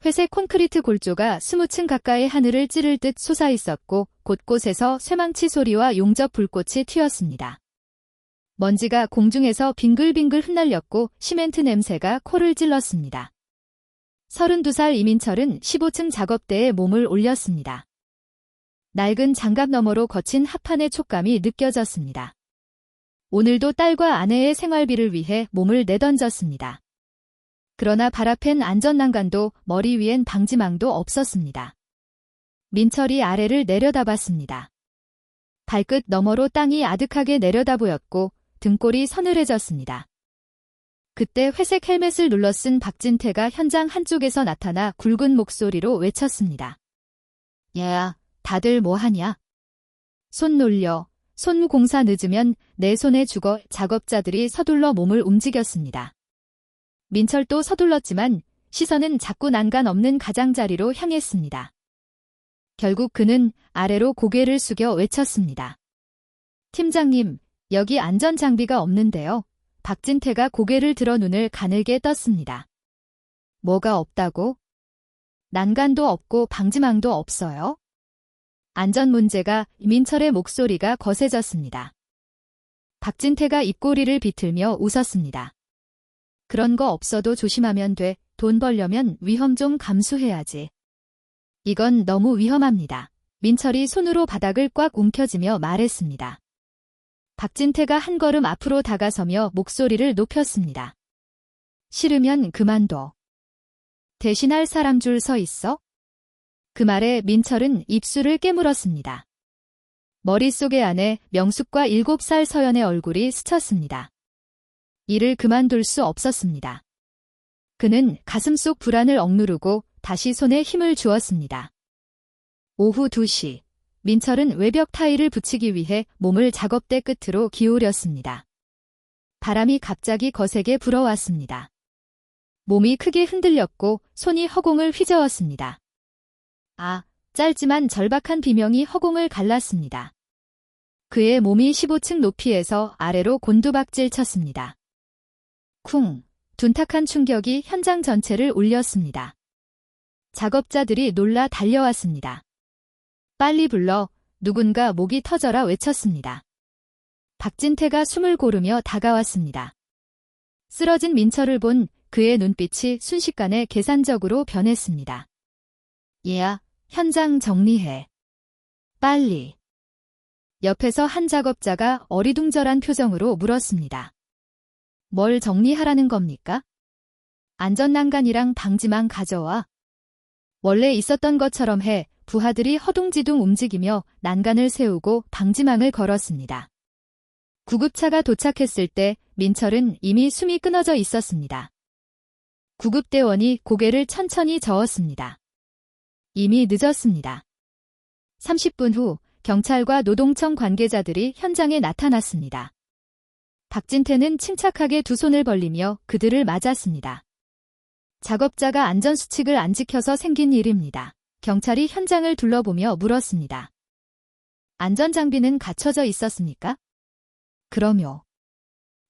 회색 콘크리트 골조가 20층 가까이 하늘을 찌를 듯 솟아있었고 곳곳에서 쇠망치 소리와 용접 불꽃이 튀었습니다. 먼지가 공중에서 빙글빙글 흩날렸고 시멘트 냄새가 코를 찔렀습니다. 32살 이민철은 15층 작업대에 몸을 올렸습니다. 낡은 장갑 너머로 거친 합판의 촉감이 느껴졌습니다. 오늘도 딸과 아내의 생활비를 위해 몸을 내던졌습니다. 그러나 발 앞엔 안전난간도 머리 위엔 방지망도 없었습니다. 민철이 아래를 내려다봤습니다. 발끝 너머로 땅이 아득하게 내려다 보였고 등골이 서늘해졌습니다. 그때 회색 헬멧을 눌러 쓴 박진태가 현장 한쪽에서 나타나 굵은 목소리로 외쳤습니다. 야, 다들 뭐하냐? 손 놀려. 손 공사 늦으면 내 손에 죽어. 작업자들이 서둘러 몸을 움직였습니다. 민철도 서둘렀지만 시선은 자꾸 난간 없는 가장자리로 향했습니다. 결국 그는 아래로 고개를 숙여 외쳤습니다. 팀장님, 여기 안전장비가 없는데요. 박진태가 고개를 들어 눈을 가늘게 떴습니다. 뭐가 없다고? 난간도 없고 방지망도 없어요? 안전 문제가. 민철의 목소리가 거세졌습니다. 박진태가 입꼬리를 비틀며 웃었습니다. 그런 거 없어도 조심하면 돼. 돈 벌려면 위험 좀 감수해야지. 이건 너무 위험합니다. 민철이 손으로 바닥을 꽉 움켜쥐며 말했습니다. 박진태가 한 걸음 앞으로 다가서며 목소리를 높였습니다. 싫으면 그만둬. 대신할 사람 줄 서 있어? 그 말에 민철은 입술을 깨물었습니다. 머릿속에 안에 명숙과 7살 서연의 얼굴이 스쳤습니다. 일을 그만둘 수 없었습니다. 그는 가슴속 불안을 억누르고 다시 손에 힘을 주었습니다. 오후 2시. 민철은 외벽 타일을 붙이기 위해 몸을 작업대 끝으로 기울였습니다. 바람이 갑자기 거세게 불어왔습니다. 몸이 크게 흔들렸고 손이 허공을 휘저었습니다. 짧지만 절박한 비명이 허공을 갈랐습니다. 그의 몸이 15층 높이에서 아래로 곤두박질 쳤습니다. 쿵! 둔탁한 충격이 현장 전체를 울렸습니다. 작업자들이 놀라 달려왔습니다. 빨리 불러, 누군가 목이 터져라 외쳤습니다. 박진태가 숨을 고르며 다가왔습니다. 쓰러진 민철을 본 그의 눈빛이 순식간에 계산적으로 변했습니다. 얘야, 현장 정리해. 빨리. 옆에서 한 작업자가 어리둥절한 표정으로 물었습니다. 뭘 정리하라는 겁니까? 안전난간이랑 방지망 가져와. 원래 있었던 것처럼 해. 부하들이 허둥지둥 움직이며 난간을 세우고 방지망을 걸었습니다. 구급차가 도착했을 때 민철은 이미 숨이 끊어져 있었습니다. 구급대원이 고개를 천천히 저었습니다. 이미 늦었습니다. 30분 후 경찰과 노동청 관계자들이 현장에 나타났습니다. 박진태는 침착하게 두 손을 벌리며 그들을 맞았습니다. 작업자가 안전수칙을 안 지켜서 생긴 일입니다. 경찰이 현장을 둘러보며 물었습니다. 안전장비는 갖춰져 있었습니까? 그럼요.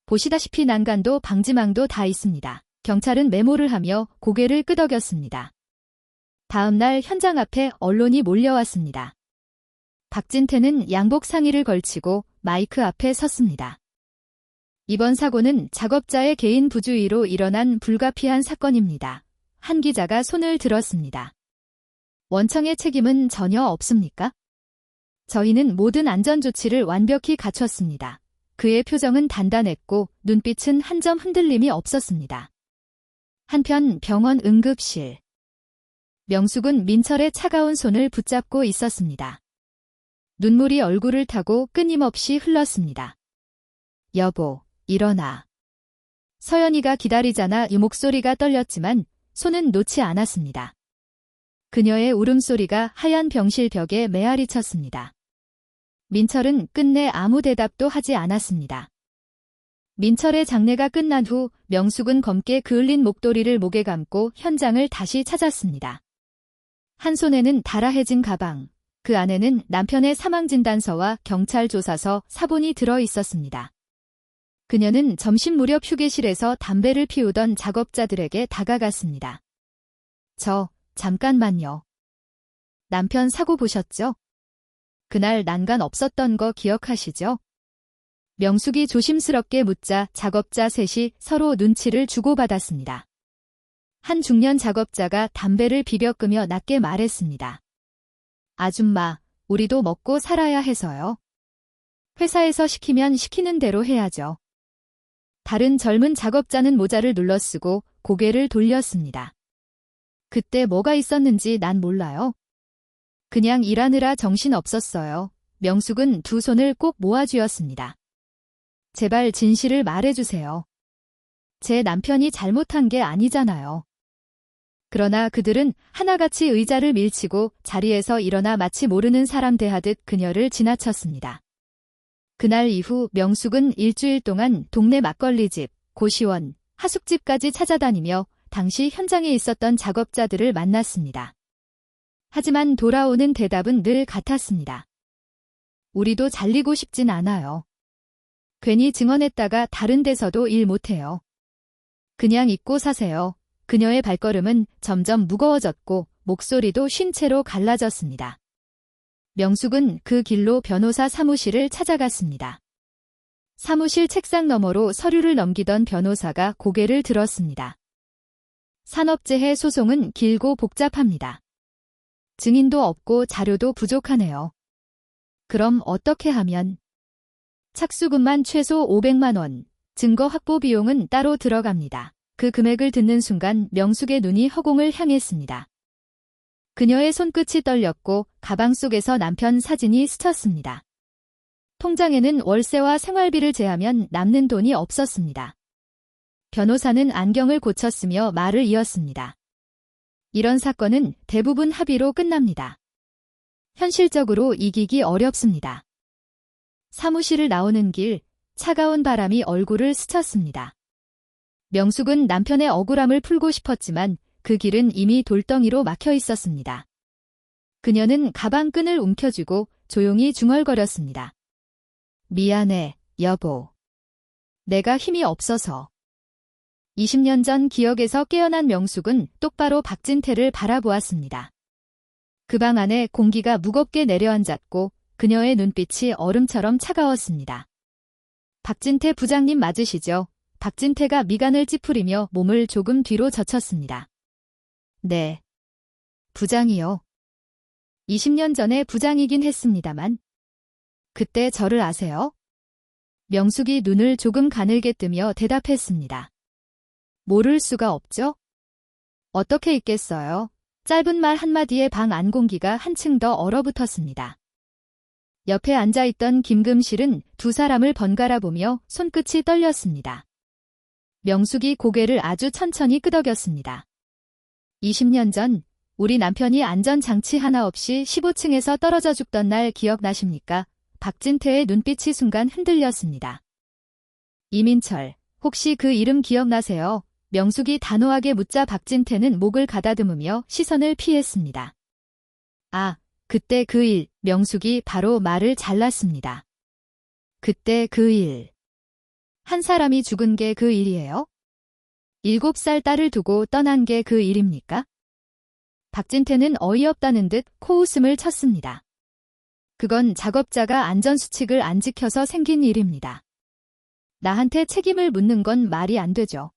보시다시피 난간도 방지망도 다 있습니다. 경찰은 메모를 하며 고개를 끄덕였습니다. 다음 날 현장 앞에 언론이 몰려왔습니다. 박진태는 양복 상의를 걸치고 마이크 앞에 섰습니다. 이번 사고는 작업자의 개인 부주의로 일어난 불가피한 사건입니다. 한 기자가 손을 들었습니다. 원청의 책임은 전혀 없습니까? 저희는 모든 안전조치를 완벽히 갖췄습니다. 그의 표정은 단단했고 눈빛은 한 점 흔들림이 없었습니다. 한편 병원 응급실. 명숙은 민철의 차가운 손을 붙잡고 있었습니다. 눈물이 얼굴을 타고 끊임없이 흘렀습니다. 여보, 일어나. 서연이가 기다리잖아. 이 목소리가 떨렸지만 손은 놓지 않았습니다. 그녀의 울음소리가 하얀 병실 벽에 메아리 쳤습니다. 민철은 끝내 아무 대답도 하지 않았습니다. 민철의 장례가 끝난 후 명숙은 검게 그을린 목도리를 목에 감고 현장을 다시 찾았습니다. 한 손에는 달아해진 가방, 그 안에는 남편의 사망진단서와 경찰 조사서, 사본이 들어 있었습니다. 그녀는 점심 무렵 휴게실에서 담배를 피우던 작업자들에게 다가갔습니다. 잠깐만요. 남편 사고 보셨죠? 그날 난간 없었던 거 기억하시죠? 명숙이 조심스럽게 묻자 작업자 셋이 서로 눈치를 주고받았습니다. 한 중년 작업자가 담배를 비벼 끄며 낮게 말했습니다. 아줌마, 우리도 먹고 살아야 해서요. 회사에서 시키면 시키는 대로 해야죠. 다른 젊은 작업자는 모자를 눌러쓰고 고개를 돌렸습니다. 그때 뭐가 있었는지 난 몰라요. 그냥 일하느라 정신 없었어요. 명숙은 두 손을 꼭 모아쥐었습니다. 제발 진실을 말해주세요. 제 남편이 잘못한 게 아니잖아요. 그러나 그들은 하나같이 의자를 밀치고 자리에서 일어나 마치 모르는 사람 대하듯 그녀를 지나쳤습니다. 그날 이후 명숙은 일주일 동안 동네 막걸리집, 고시원, 하숙집까지 찾아다니며 당시 현장에 있었던 작업자들을 만났습니다. 하지만 돌아오는 대답은 늘 같았습니다. 우리도 잘리고 싶진 않아요. 괜히 증언했다가 다른 데서도 일 못해요. 그냥 잊고 사세요. 그녀의 발걸음은 점점 무거워졌고 목소리도 쉰 채로 갈라졌습니다. 명숙은 그 길로 변호사 사무실을 찾아갔습니다. 사무실 책상 너머로 서류를 넘기던 변호사가 고개를 들었습니다. 산업재해 소송은 길고 복잡합니다. 증인도 없고 자료도 부족하네요. 그럼 어떻게 하면? 착수금만 최소 500만 원, 증거 확보 비용은 따로 들어갑니다. 그 금액을 듣는 순간 명숙의 눈이 허공을 향했습니다. 그녀의 손끝이 떨렸고 가방 속에서 남편 사진이 스쳤습니다. 통장에는 월세와 생활비를 제하면 남는 돈이 없었습니다. 변호사는 안경을 고쳤으며 말을 이었습니다. 이런 사건은 대부분 합의로 끝납니다. 현실적으로 이기기 어렵습니다. 사무실을 나오는 길, 차가운 바람이 얼굴을 스쳤습니다. 명숙은 남편의 억울함을 풀고 싶었지만 그 길은 이미 돌덩이로 막혀 있었습니다. 그녀는 가방 끈을 움켜쥐고 조용히 중얼거렸습니다. 미안해, 여보. 내가 힘이 없어서. 20년 전 기억에서 깨어난 명숙은 똑바로 박진태를 바라보았습니다. 그 방 안에 공기가 무겁게 내려앉았고 그녀의 눈빛이 얼음처럼 차가웠습니다. 박진태 부장님 맞으시죠? 박진태가 미간을 찌푸리며 몸을 조금 뒤로 젖혔습니다. 네. 부장이요. 20년 전에 부장이긴 했습니다만. 그때 저를 아세요? 명숙이 눈을 조금 가늘게 뜨며 대답했습니다. 모를 수가 없죠? 어떻게 있겠어요? 짧은 말 한마디에 방 안 공기가 한층 더 얼어붙었습니다. 옆에 앉아있던 김금실은 두 사람을 번갈아 보며 손끝이 떨렸습니다. 명숙이 고개를 아주 천천히 끄덕였습니다. 20년 전 우리 남편이 안전장치 하나 없이 15층에서 떨어져 죽던 날 기억나십니까? 박진태의 눈빛이 순간 흔들렸습니다. 이민철, 혹시 그 이름 기억나세요? 명숙이 단호하게 묻자 박진태는 목을 가다듬으며 시선을 피했습니다. 아, 그때 그 일, 명숙이 바로 말을 잘랐습니다. 그때 그 일. 한 사람이 죽은 게 그 일이에요? 7살 딸을 두고 떠난 게 그 일입니까? 박진태는 어이없다는 듯 코웃음을 쳤습니다. 그건 작업자가 안전수칙을 안 지켜서 생긴 일입니다. 나한테 책임을 묻는 건 말이 안 되죠.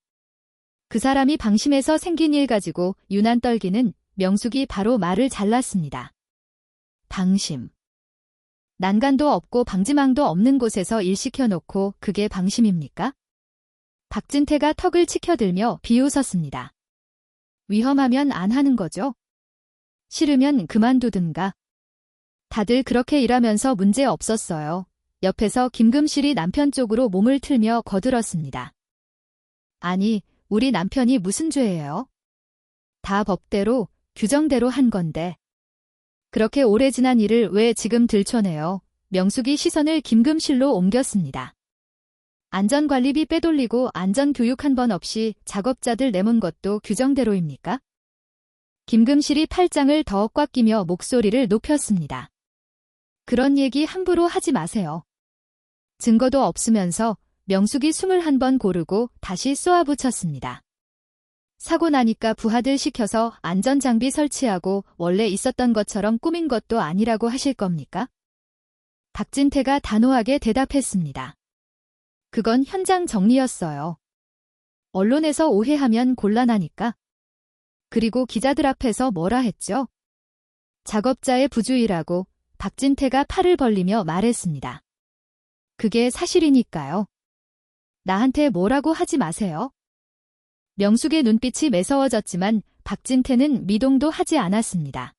그 사람이 방심해서 생긴 일 가지고 유난 떨기는 명숙이 바로 말을 잘랐습니다. 방심. 난간도 없고 방지망도 없는 곳에서 일 시켜놓고 그게 방심입니까? 박진태가 턱을 치켜들며 비웃었습니다. 위험하면 안 하는 거죠? 싫으면 그만두든가. 다들 그렇게 일하면서 문제 없었어요. 옆에서 김금실이 남편 쪽으로 몸을 틀며 거들었습니다. 아니, 우리 남편이 무슨 죄예요? 다 법대로, 규정대로 한 건데. 그렇게 오래 지난 일을 왜 지금 들춰내요? 명숙이 시선을 김금실로 옮겼습니다. 안전관리비 빼돌리고 안전교육 한 번 없이 작업자들 내몬 것도 규정대로입니까? 김금실이 팔짱을 더 꽉 끼며 목소리를 높였습니다. 그런 얘기 함부로 하지 마세요. 증거도 없으면서 명숙이 숨을 한 번 고르고 다시 쏘아붙였습니다. 사고 나니까 부하들 시켜서 안전장비 설치하고 원래 있었던 것처럼 꾸민 것도 아니라고 하실 겁니까? 박진태가 단호하게 대답했습니다. 그건 현장 정리였어요. 언론에서 오해하면 곤란하니까. 그리고 기자들 앞에서 뭐라 했죠? 작업자의 부주의라고 박진태가 팔을 벌리며 말했습니다. 그게 사실이니까요. 나한테 뭐라고 하지 마세요. 명숙의 눈빛이 매서워졌지만 박진태는 미동도 하지 않았습니다.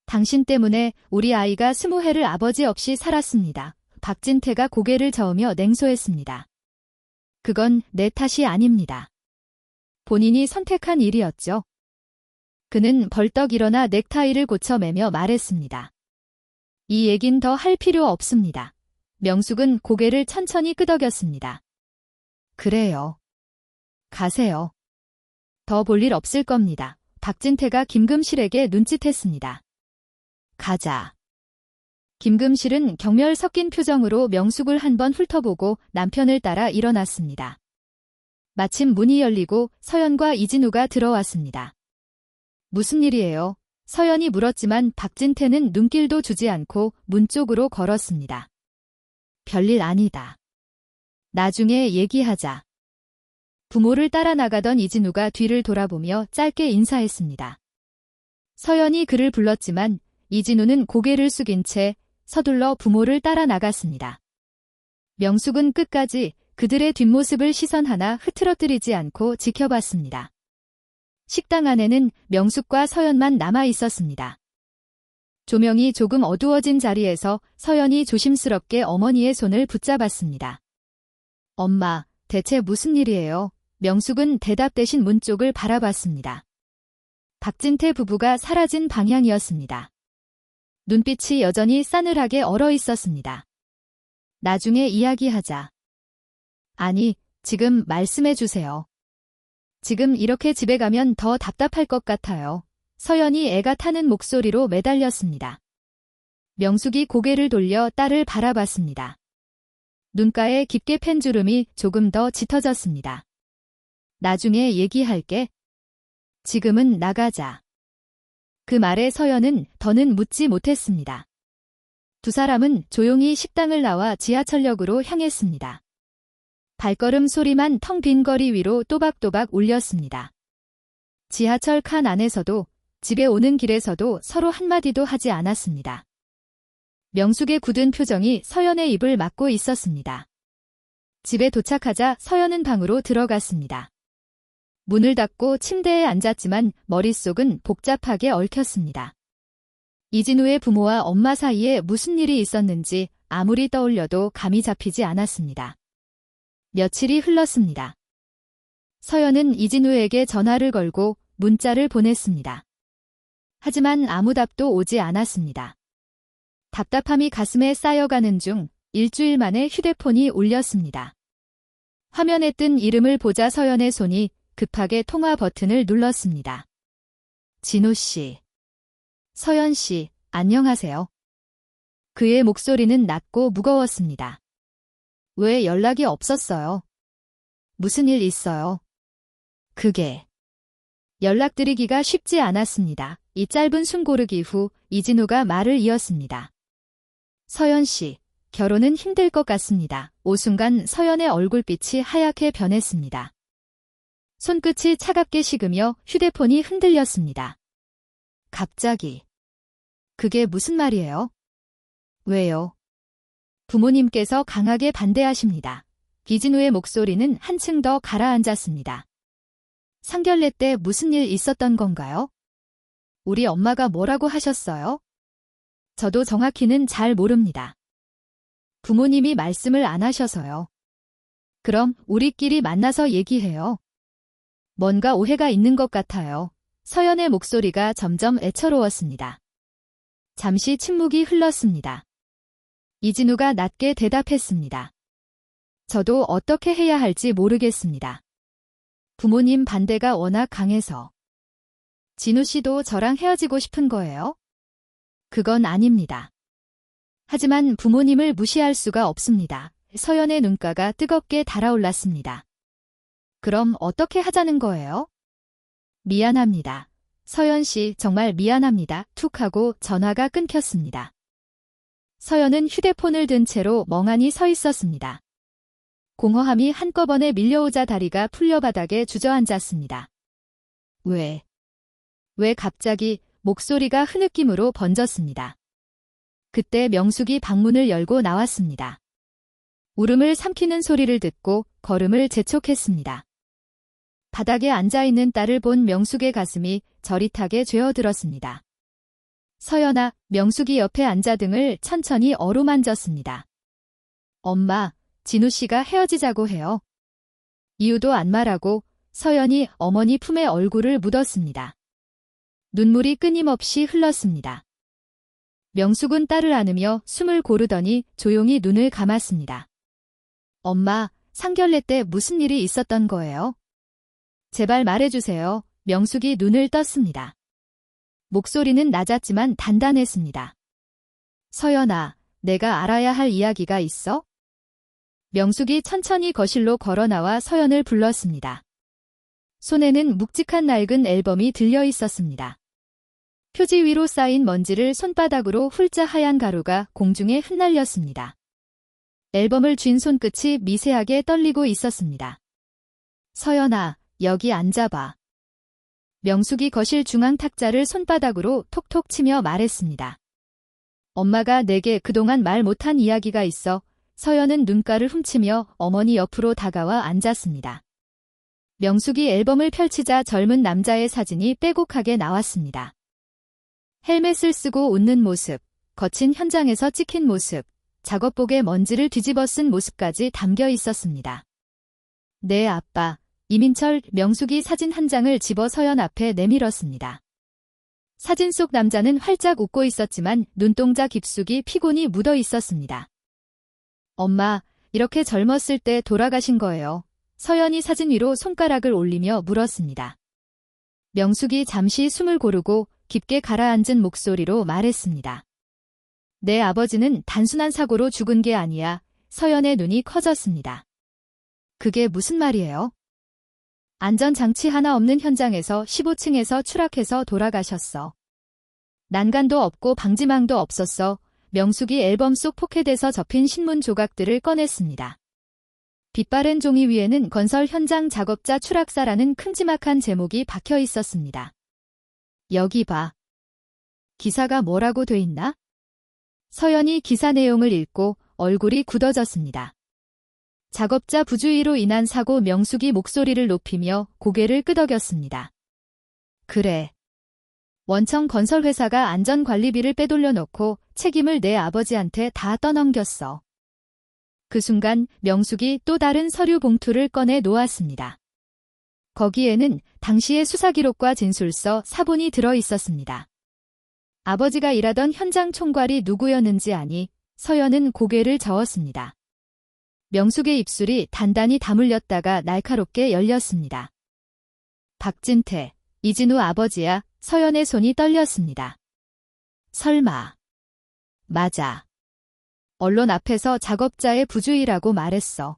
당신 때문에 우리 아이가 20해를 아버지 없이 살았습니다. 박진태가 고개를 저으며 냉소했습니다. 그건 내 탓이 아닙니다. 본인이 선택한 일이었죠. 그는 벌떡 일어나 넥타이를 고쳐 매며 말했습니다. 이 얘긴 더 할 필요 없습니다. 명숙은 고개를 천천히 끄덕였습니다. 그래요. 가세요. 더 볼 일 없을 겁니다. 박진태가 김금실에게 눈짓했습니다. 가자. 김금실은 경멸 섞인 표정으로 명숙을 한번 훑어보고 남편을 따라 일어났습니다. 마침 문이 열리고 서연과 이진우가 들어왔습니다. 무슨 일이에요? 서연이 물었지만 박진태는 눈길도 주지 않고 문 쪽으로 걸었습니다. 별일 아니다. 나중에 얘기하자. 부모를 따라 나가던 이진우가 뒤를 돌아보며 짧게 인사했습니다. 서연이 그를 불렀지만 이진우는 고개를 숙인 채 서둘러 부모를 따라 나갔습니다. 명숙은 끝까지 그들의 뒷모습을 시선 하나 흐트러뜨리지 않고 지켜봤습니다. 식당 안에는 명숙과 서연만 남아 있었습니다. 조명이 조금 어두워진 자리에서 서연이 조심스럽게 어머니의 손을 붙잡았습니다. 엄마, 대체 무슨 일이에요? 명숙은 대답 대신 문 쪽을 바라봤습니다. 박진태 부부가 사라진 방향이었습니다. 눈빛이 여전히 싸늘하게 얼어 있었습니다. 나중에 이야기하자. 아니, 지금 말씀해 주세요. 지금 이렇게 집에 가면 더 답답할 것 같아요. 서연이 애가 타는 목소리로 매달렸습니다. 명숙이 고개를 돌려 딸을 바라봤습니다. 눈가에 깊게 팬 주름이 조금 더 짙어졌습니다. 나중에 얘기할게. 지금은 나가자. 그 말에 서연은 더는 묻지 못했습니다. 두 사람은 조용히 식당을 나와 지하철역으로 향했습니다. 발걸음 소리만 텅 빈 거리 위로 또박또박 울렸습니다. 지하철 칸 안에서도 집에 오는 길에서도 서로 한마디도 하지 않았습니다. 명숙의 굳은 표정이 서연의 입을 막고 있었습니다. 집에 도착하자 서연은 방으로 들어갔습니다. 문을 닫고 침대에 앉았지만 머릿속은 복잡하게 얽혔습니다. 이진우의 부모와 엄마 사이에 무슨 일이 있었는지 아무리 떠올려도 감이 잡히지 않았습니다. 며칠이 흘렀습니다. 서연은 이진우에게 전화를 걸고 문자를 보냈습니다. 하지만 아무 답도 오지 않았습니다. 답답함이 가슴에 쌓여가는 중 일주일 만에 휴대폰이 울렸습니다. 화면에 뜬 이름을 보자 서연의 손이 급하게 통화 버튼을 눌렀습니다. 진우 씨. 서연 씨, 안녕하세요. 그의 목소리는 낮고 무거웠습니다. 왜 연락이 없었어요? 무슨 일 있어요? 그게. 연락드리기가 쉽지 않았습니다. 이 짧은 숨 고르기 후 이진우가 말을 이었습니다. 서연 씨, 결혼은 힘들 것 같습니다. 오순간 서연의 얼굴빛이 하얗게 변했습니다. 손끝이 차갑게 식으며 휴대폰이 흔들렸습니다. 갑자기. 그게 무슨 말이에요? 왜요? 부모님께서 강하게 반대하십니다. 이진우의 목소리는 한층 더 가라앉았습니다. 상견례 때 무슨 일 있었던 건가요? 우리 엄마가 뭐라고 하셨어요? 저도 정확히는 잘 모릅니다. 부모님이 말씀을 안 하셔서요. 그럼 우리끼리 만나서 얘기해요. 뭔가 오해가 있는 것 같아요. 서연의 목소리가 점점 애처로웠습니다. 잠시 침묵이 흘렀습니다. 이진우가 낮게 대답했습니다. 저도 어떻게 해야 할지 모르겠습니다. 부모님 반대가 워낙 강해서. 진우 씨도 저랑 헤어지고 싶은 거예요? 그건 아닙니다. 하지만 부모님을 무시할 수가 없습니다. 서연의 눈가가 뜨겁게 달아올랐습니다. 그럼 어떻게 하자는 거예요? 미안합니다. 서연 씨 정말 미안합니다. 툭 하고 전화가 끊겼습니다. 서연은 휴대폰을 든 채로 멍하니 서 있었습니다. 공허함이 한꺼번에 밀려오자 다리가 풀려 바닥에 주저앉았습니다. 왜 갑자기 목소리가 흐느낌으로 번졌습니다. 그때 명숙이 방문을 열고 나왔습니다. 울음을 삼키는 소리를 듣고 걸음을 재촉했습니다. 바닥에 앉아있는 딸을 본 명숙의 가슴이 저릿하게 죄어들었습니다. 서연아, 명숙이 옆에 앉아 등을 천천히 어루만졌습니다. 엄마, 진우 씨가 헤어지자고 해요. 이유도 안 말하고 서연이 어머니 품에 얼굴을 묻었습니다. 눈물이 끊임없이 흘렀습니다. 명숙은 딸을 안으며 숨을 고르더니 조용히 눈을 감았습니다. 엄마, 상견례 때 무슨 일이 있었던 거예요? 제발 말해주세요. 명숙이 눈을 떴습니다. 목소리는 낮았지만 단단했습니다. 서연아, 내가 알아야 할 이야기가 있어? 명숙이 천천히 거실로 걸어나와 서연을 불렀습니다. 손에는 묵직한 낡은 앨범이 들려 있었습니다. 표지 위로 쌓인 먼지를 손바닥으로 훌자 하얀 가루가 공중에 흩날렸습니다. 앨범을 쥔 손끝이 미세하게 떨리고 있었습니다. 서연아, 여기 앉아봐. 명숙이 거실 중앙 탁자를 손바닥으로 톡톡 치며 말했습니다. 엄마가 내게 그동안 말 못한 이야기가 있어. 서연은 눈가를 훔치며 어머니 옆으로 다가와 앉았습니다. 명숙이 앨범을 펼치자 젊은 남자의 사진이 빼곡하게 나왔습니다. 헬멧을 쓰고 웃는 모습, 거친 현장에서 찍힌 모습, 작업복에 먼지를 뒤집어 쓴 모습까지 담겨 있었습니다. 내 아빠, 이민철. 명숙이 사진 한 장을 집어 서연 앞에 내밀었습니다. 사진 속 남자는 활짝 웃고 있었지만 눈동자 깊숙이 피곤이 묻어 있었습니다. 엄마, 이렇게 젊었을 때 돌아가신 거예요. 서연이 사진 위로 손가락을 올리며 물었습니다. 명숙이 잠시 숨을 고르고 깊게 가라앉은 목소리로 말했습니다. 내 아버지는 단순한 사고로 죽은 게 아니야. 서연의 눈이 커졌습니다. 그게 무슨 말이에요? 안전장치 하나 없는 현장에서 15층에서 추락해서 돌아가셨어. 난간도 없고 방지망도 없었어. 명숙이 앨범 속 포켓에서 접힌 신문 조각들을 꺼냈습니다. 빛바랜 종이 위에는 건설 현장 작업자 추락사라는 큼지막한 제목이 박혀 있었습니다. 여기 봐. 기사가 뭐라고 돼 있나? 서연이 기사 내용을 읽고 얼굴이 굳어졌습니다. 작업자 부주의로 인한 사고. 명숙이 목소리를 높이며 고개를 끄덕였습니다. 그래. 원청 건설회사가 안전관리비를 빼돌려 놓고 책임을 내 아버지한테 다 떠넘겼어. 그 순간 명숙이 또 다른 서류 봉투를 꺼내 놓았습니다. 거기에는 당시의 수사기록과 진술서, 사본이 들어 있었습니다. 아버지가 일하던 현장 총괄이 누구였는지 아니? 서연은 고개를 저었습니다. 명숙의 입술이 단단히 다물렸다가 날카롭게 열렸습니다. 박진태, 이진우 아버지야. 서연의 손이 떨렸습니다. 설마. 맞아. 언론 앞에서 작업자의 부주의라고 말했어.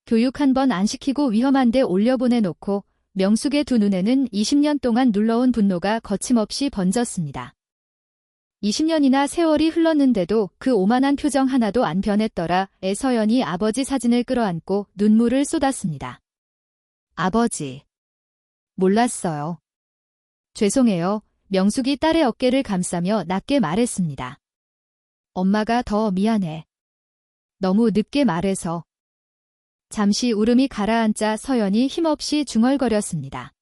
교육 한 번 안 시키고 위험한데 올려보내놓고. 명숙의 두 눈에는 20년 동안 눌러온 분노가 거침없이 번졌습니다. 20년이나 세월이 흘렀는데도 그 오만한 표정 하나도 안 변했더라. 서연이 아버지 사진을 끌어안고 눈물을 쏟았습니다. 아버지. 몰랐어요. 죄송해요. 명숙이 딸의 어깨를 감싸며 낮게 말했습니다. 엄마가 더 미안해. 너무 늦게 말해서. 잠시 울음이 가라앉자 서연이 힘없이 중얼거렸습니다.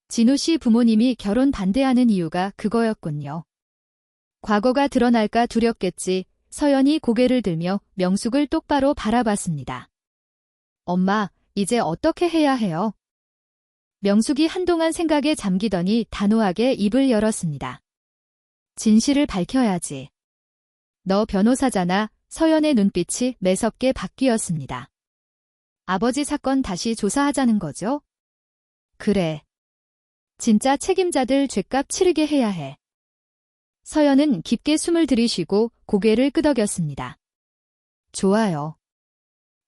진우 씨 부모님이 결혼 반대하는 이유가 그거였군요. 과거가 드러날까 두렵겠지. 서연이 고개를 들며 명숙을 똑바로 바라봤습니다. 엄마, 이제 어떻게 해야 해요? 명숙이 한동안 생각에 잠기더니 단호하게 입을 열었습니다. 진실을 밝혀야지. 너 변호사잖아. 서연의 눈빛이 매섭게 바뀌었습니다. 아버지 사건 다시 조사하자는 거죠? 그래. 진짜 책임자들 죗값 치르게 해야 해. 서연은 깊게 숨을 들이쉬고 고개를 끄덕였습니다. 좋아요.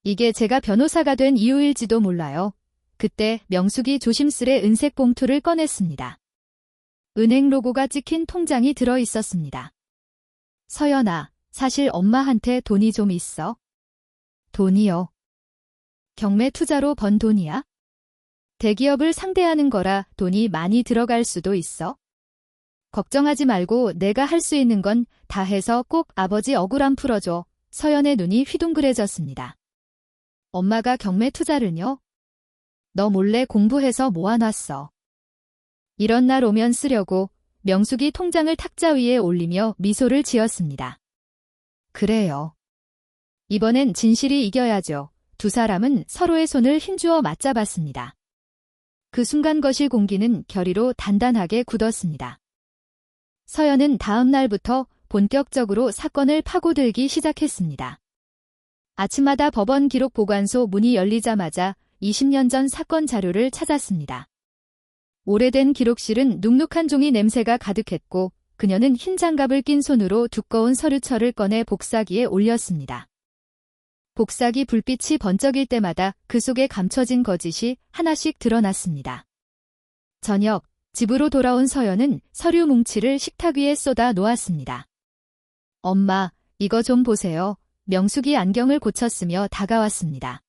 이게 제가 변호사가 된 이유일지도 몰라요. 그때 명숙이 조심스레 은색 봉투를 꺼냈습니다. 은행 로고가 찍힌 통장이 들어 있었습니다. 서연아, 사실 엄마한테 돈이 좀 있어. 돈이요? 경매 투자로 번 돈이야? 대기업을 상대하는 거라 돈이 많이 들어갈 수도 있어. 걱정하지 말고 내가 할 수 있는 건 다 해서 꼭 아버지 억울함 풀어줘. 서연의 눈이 휘둥그레졌습니다. 엄마가 경매 투자를요? 너 몰래 공부해서 모아놨어. 이런 날 오면 쓰려고. 명숙이 통장을 탁자 위에 올리며 미소를 지었습니다. 그래요. 이번엔 진실이 이겨야죠. 두 사람은 서로의 손을 힘주어 맞잡았습니다. 그 순간 거실 공기는 결의로 단단하게 굳었습니다. 서연은 다음 날부터 본격적으로 사건을 파고들기 시작했습니다. 아침마다 법원 기록 보관소 문이 열리자마자 20년 전 사건 자료를 찾았습니다. 오래된 기록실은 눅눅한 종이 냄새가 가득했고 그녀는 흰 장갑을 낀 손으로 두꺼운 서류철을 꺼내 복사기에 올렸습니다. 복사기 불빛이 번쩍일 때마다 그 속에 감춰진 거짓이 하나씩 드러났습니다. 저녁, 집으로 돌아온 서연은 서류 뭉치를 식탁 위에 쏟아 놓았습니다. 엄마, 이거 좀 보세요. 명숙이 안경을 고쳤으며 다가왔습니다.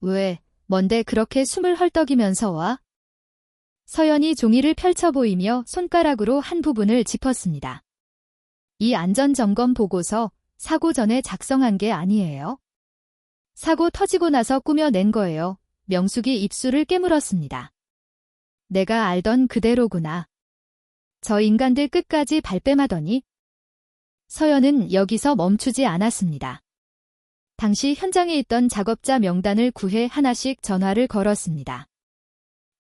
왜, 뭔데 그렇게 숨을 헐떡이면서 와? 서연이 종이를 펼쳐 보이며 손가락으로 한 부분을 짚었습니다. 이 안전점검 보고서 사고 전에 작성한 게 아니에요. 사고 터지고 나서 꾸며낸 거예요. 명숙이 입술을 깨물었습니다. 내가 알던 그대로구나. 저 인간들 끝까지 발뺌하더니. 서연은 여기서 멈추지 않았습니다. 당시 현장에 있던 작업자 명단을 구해 하나씩 전화를 걸었습니다.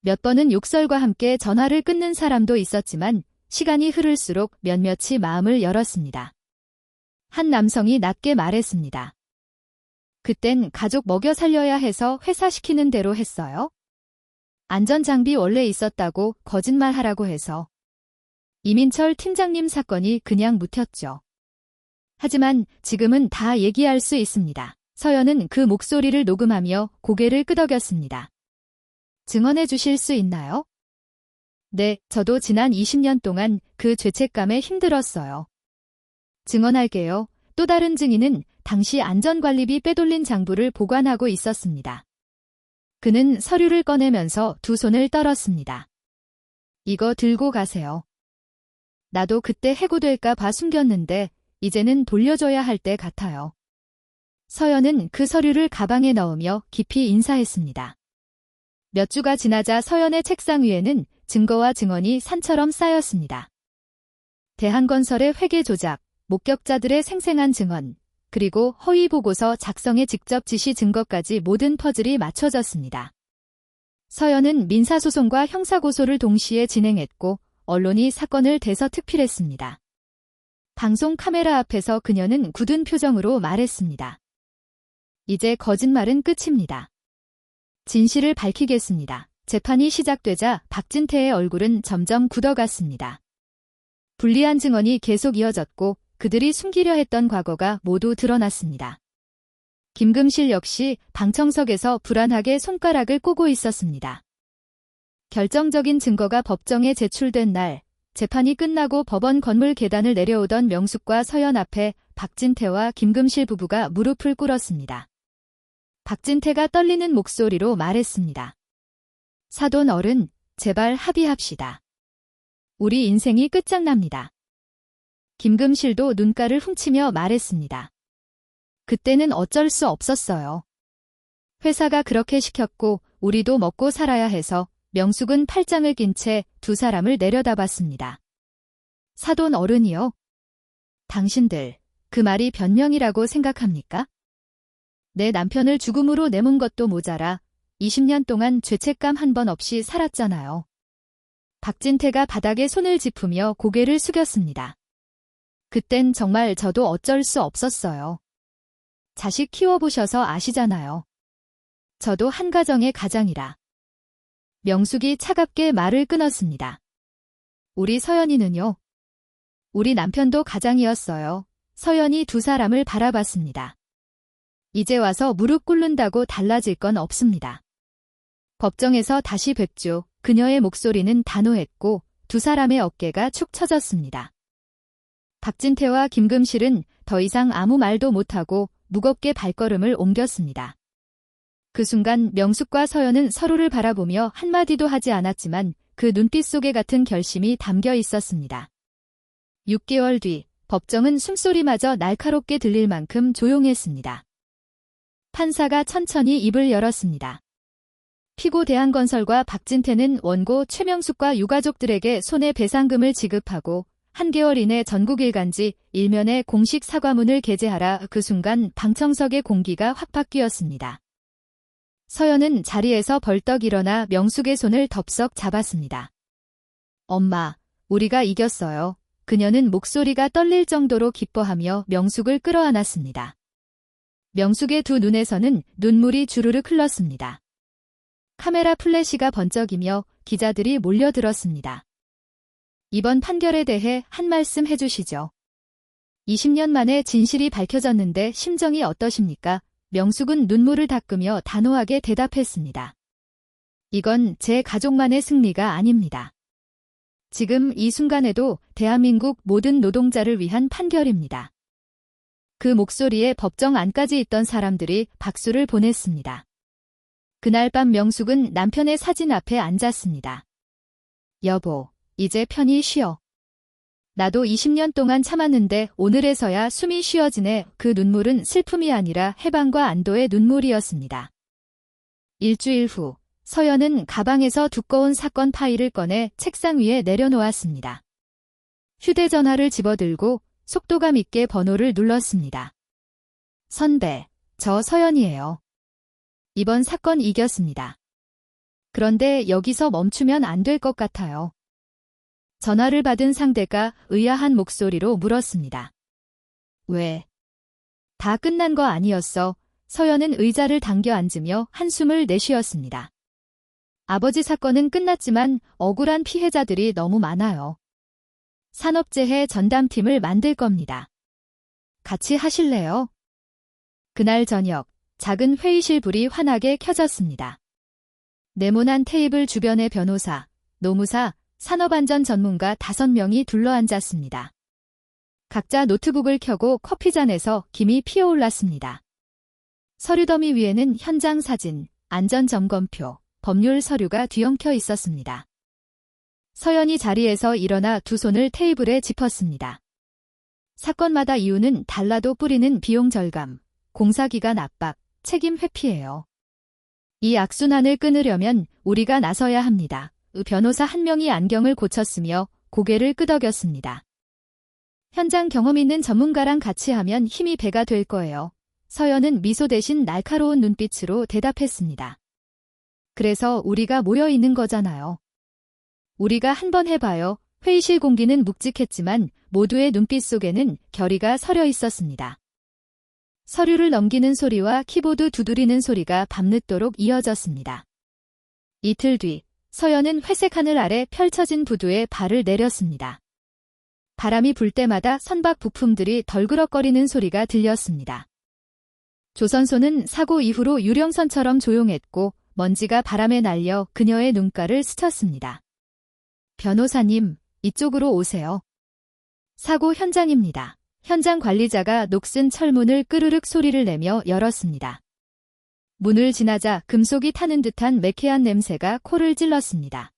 몇 번은 욕설과 함께 전화를 끊는 사람도 있었지만 시간이 흐를수록 몇몇이 마음을 열었습니다. 한 남성이 낮게 말했습니다. 그땐 가족 먹여 살려야 해서 회사 시키는 대로 했어요. 안전장비 원래 있었다고 거짓말하라고 해서. 이민철 팀장님 사건이 그냥 묻혔죠. 하지만 지금은 다 얘기할 수 있습니다. 서연은 그 목소리를 녹음하며 고개를 끄덕였습니다. 증언해 주실 수 있나요? 네, 저도 지난 20년 동안 그 죄책감에 힘들었어요. 증언할게요. 또 다른 증인은 당시 안전관리비 빼돌린 장부를 보관하고 있었습니다. 그는 서류를 꺼내면서 두 손을 떨었습니다. 이거 들고 가세요. 나도 그때 해고될까 봐 숨겼는데 이제는 돌려줘야 할 때 같아요. 서연은 그 서류를 가방에 넣으며 깊이 인사했습니다. 몇 주가 지나자 서연의 책상 위에는 증거와 증언이 산처럼 쌓였습니다. 대한건설의 회계 조작, 목격자들의 생생한 증언, 그리고 허위 보고서 작성의 직접 지시 증거까지 모든 퍼즐이 맞춰졌습니다. 서연은 민사소송과 형사고소를 동시에 진행했고 언론이 사건을 대서특필했습니다. 방송 카메라 앞에서 그녀는 굳은 표정으로 말했습니다. 이제 거짓말은 끝입니다. 진실을 밝히겠습니다. 재판이 시작되자 박진태의 얼굴은 점점 굳어갔습니다. 불리한 증언이 계속 이어졌고 그들이 숨기려 했던 과거가 모두 드러났습니다. 김금실 역시 방청석에서 불안하게 손가락을 꼬고 있었습니다. 결정적인 증거가 법정에 제출된 날, 재판이 끝나고 법원 건물 계단을 내려오던 명숙과 서연 앞에 박진태와 김금실 부부가 무릎을 꿇었습니다. 박진태가 떨리는 목소리로 말했습니다. 사돈 어른, 제발 합의합시다. 우리 인생이 끝장납니다. 김금실도 눈가를 훔치며 말했습니다. 그때는 어쩔 수 없었어요. 회사가 그렇게 시켰고 우리도 먹고 살아야 해서 명숙은 팔짱을 낀 채 두 사람을 내려다봤습니다. 사돈 어른이요? 당신들, 그 말이 변명이라고 생각합니까? 내 남편을 죽음으로 내몬 것도 모자라 20년 동안 죄책감 한 번 없이 살았잖아요. 박진태가 바닥에 손을 짚으며 고개를 숙였습니다. 그땐 정말 저도 어쩔 수 없었어요. 자식 키워보셔서 아시잖아요. 저도 한 가정의 가장이라. 명숙이 차갑게 말을 끊었습니다. 우리 서연이는요? 우리 남편도 가장이었어요. 서연이 두 사람을 바라봤습니다. 이제 와서 무릎 꿇는다고 달라질 건 없습니다. 법정에서 다시 뵙죠. 그녀의 목소리는 단호했고 두 사람의 어깨가 축 처졌습니다. 박진태와 김금실은 더 이상 아무 말도 못하고 무겁게 발걸음을 옮겼습니다. 그 순간 명숙과 서연은 서로를 바라보며 한마디도 하지 않았지만 그 눈빛 속에 같은 결심이 담겨 있었습니다. 6개월 뒤 법정은 숨소리마저 날카롭게 들릴 만큼 조용했습니다. 판사가 천천히 입을 열었습니다. 피고 대한건설과 박진태는 원고 최명숙과 유가족들에게 손해배상금을 지급하고 1개월 이내 전국일간지 1면에 공식 사과문을 게재하라. 그 순간 방청석의 공기가 확 바뀌었습니다. 서연은 자리에서 벌떡 일어나 명숙의 손을 덥석 잡았습니다. 엄마, 우리가 이겼어요. 그녀는 목소리가 떨릴 정도로 기뻐하며 명숙을 끌어안았습니다. 명숙의 두 눈에서는 눈물이 주르륵 흘렀습니다. 카메라 플래시가 번쩍이며 기자들이 몰려들었습니다. 이번 판결에 대해 한 말씀 해주시죠. 20년 만에 진실이 밝혀졌는데 심정이 어떠십니까? 명숙은 눈물을 닦으며 단호하게 대답했습니다. 이건 제 가족만의 승리가 아닙니다. 지금 이 순간에도 대한민국 모든 노동자를 위한 판결입니다. 그 목소리에 법정 안까지 있던 사람들이 박수를 보냈습니다. 그날 밤 명숙은 남편의 사진 앞에 앉았습니다. 여보, 이제 편히 쉬어. 나도 20년 동안 참았는데 오늘에서야 숨이 쉬어지네. 그 눈물은 슬픔이 아니라 해방과 안도의 눈물이었습니다. 일주일 후 서연은 가방에서 두꺼운 사건 파일을 꺼내 책상 위에 내려놓았습니다. 휴대전화를 집어들고 속도감 있게 번호를 눌렀습니다. 선배, 저 서연이에요. 이번 사건 이겼습니다. 그런데 여기서 멈추면 안 될 것 같아요. 전화를 받은 상대가 의아한 목소리로 물었습니다. 왜? 다 끝난 거 아니었어. 서연은 의자를 당겨 앉으며 한숨을 내쉬었습니다. 아버지 사건은 끝났지만 억울한 피해자들이 너무 많아요. 산업재해 전담팀을 만들 겁니다. 같이 하실래요? 그날 저녁 작은 회의실 불이 환하게 켜졌습니다. 네모난 테이블 주변에 변호사, 노무사, 산업안전 전문가 5명이 둘러앉았습니다. 각자 노트북을 켜고 커피잔에서 김이 피어올랐습니다. 서류 더미 위에는 현장 사진, 안전점검표, 법률 서류가 뒤엉켜 있었습니다. 서연이 자리에서 일어나 두 손을 테이블에 짚었습니다. 사건마다 이유는 달라도 뿌리는 비용 절감, 공사기간 압박, 책임 회피예요. 이 악순환을 끊으려면 우리가 나서야 합니다. 변호사 한 명이 안경을 고쳤으며 고개를 끄덕였습니다. 현장 경험 있는 전문가랑 같이 하면 힘이 배가 될 거예요. 서연은 미소 대신 날카로운 눈빛으로 대답했습니다. 그래서 우리가 모여 있는 거잖아요. 우리가 한번 해봐요. 회의실 공기는 묵직했지만 모두의 눈빛 속에는 결의가 서려 있었습니다. 서류를 넘기는 소리와 키보드 두드리는 소리가 밤늦도록 이어졌습니다. 이틀 뒤, 서연은 회색 하늘 아래 펼쳐진 부두에 발을 내렸습니다. 바람이 불 때마다 선박 부품들이 덜그럭거리는 소리가 들렸습니다. 조선소는 사고 이후로 유령선처럼 조용했고 먼지가 바람에 날려 그녀의 눈가를 스쳤습니다. 변호사님, 이쪽으로 오세요. 사고 현장입니다. 현장 관리자가 녹슨 철문을 끄르륵 소리를 내며 열었습니다. 문을 지나자 금속이 타는 듯한 매캐한 냄새가 코를 찔렀습니다.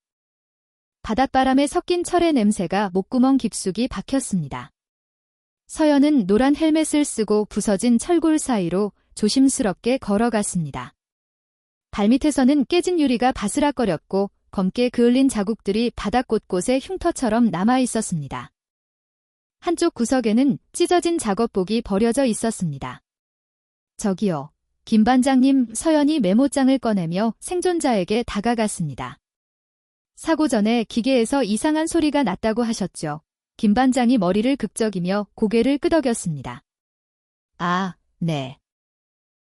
바닷바람에 섞인 철의 냄새가 목구멍 깊숙이 박혔습니다. 서연은 노란 헬멧을 쓰고 부서진 철골 사이로 조심스럽게 걸어갔습니다. 발밑에서는 깨진 유리가 바스락거렸고 검게 그을린 자국들이 바닥 곳곳에 흉터처럼 남아 있었습니다. 한쪽 구석에는 찢어진 작업복이 버려져 있었습니다. 저기요, 김 반장님. 서연이 메모장을 꺼내며 생존자에게 다가갔습니다. 사고 전에 기계에서 이상한 소리가 났다고 하셨죠. 김 반장이 머리를 극적이며 고개를 끄덕였습니다. 아, 네.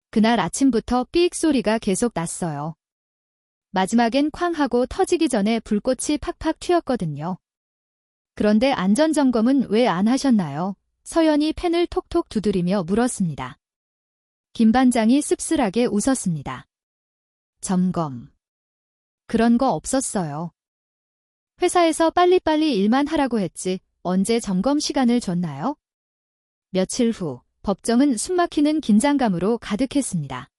그날 아침부터 삑 소리가 계속 났어요. 마지막엔 쾅 하고 터지기 전에 불꽃이 팍팍 튀었거든요. 그런데 안전점검은 왜 안 하셨나요? 서연이 펜을 톡톡 두드리며 물었습니다. 김 반장이 씁쓸하게 웃었습니다. 점검. 그런 거 없었어요. 회사에서 빨리빨리 일만 하라고 했지 언제 점검 시간을 줬나요? 며칠 후 법정은 숨막히는 긴장감으로 가득했습니다.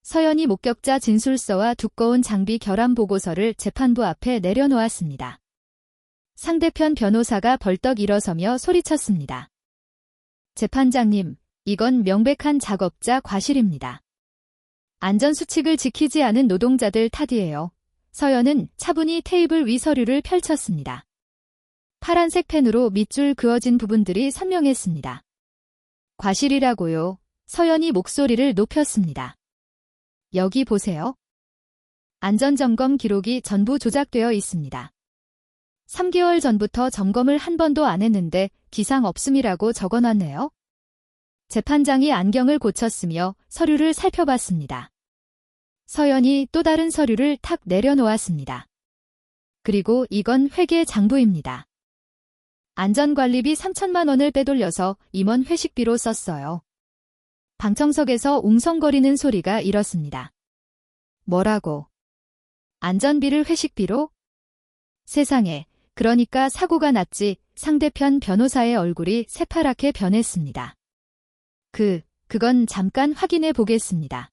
서연이 목격자 진술서와 두꺼운 장비 결함 보고서를 재판부 앞에 내려놓았습니다. 상대편 변호사가 벌떡 일어서며 소리쳤습니다. 재판장님, 이건 명백한 작업자 과실입니다. 안전수칙을 지키지 않은 노동자들 탓이에요. 서연은 차분히 테이블 위 서류를 펼쳤습니다. 파란색 펜으로 밑줄 그어진 부분들이 선명했습니다. 과실이라고요. 서연이 목소리를 높였습니다. 여기 보세요. 안전점검 기록이 전부 조작되어 있습니다. 3개월 전부터 점검을 한 번도 안 했는데 기상 없음이라고 적어놨네요. 재판장이 안경을 고쳤으며 서류를 살펴봤습니다. 서연이 또 다른 서류를 탁 내려놓았습니다. 그리고 이건 회계 장부입니다. 안전관리비 3천만 원을 빼돌려서 임원 회식비로 썼어요. 방청석에서 웅성거리는 소리가 일었습니다. 뭐라고? 안전비를 회식비로? 세상에, 그러니까 사고가 났지. 상대편 변호사의 얼굴이 새파랗게 변했습니다. 그건 잠깐 확인해 보겠습니다.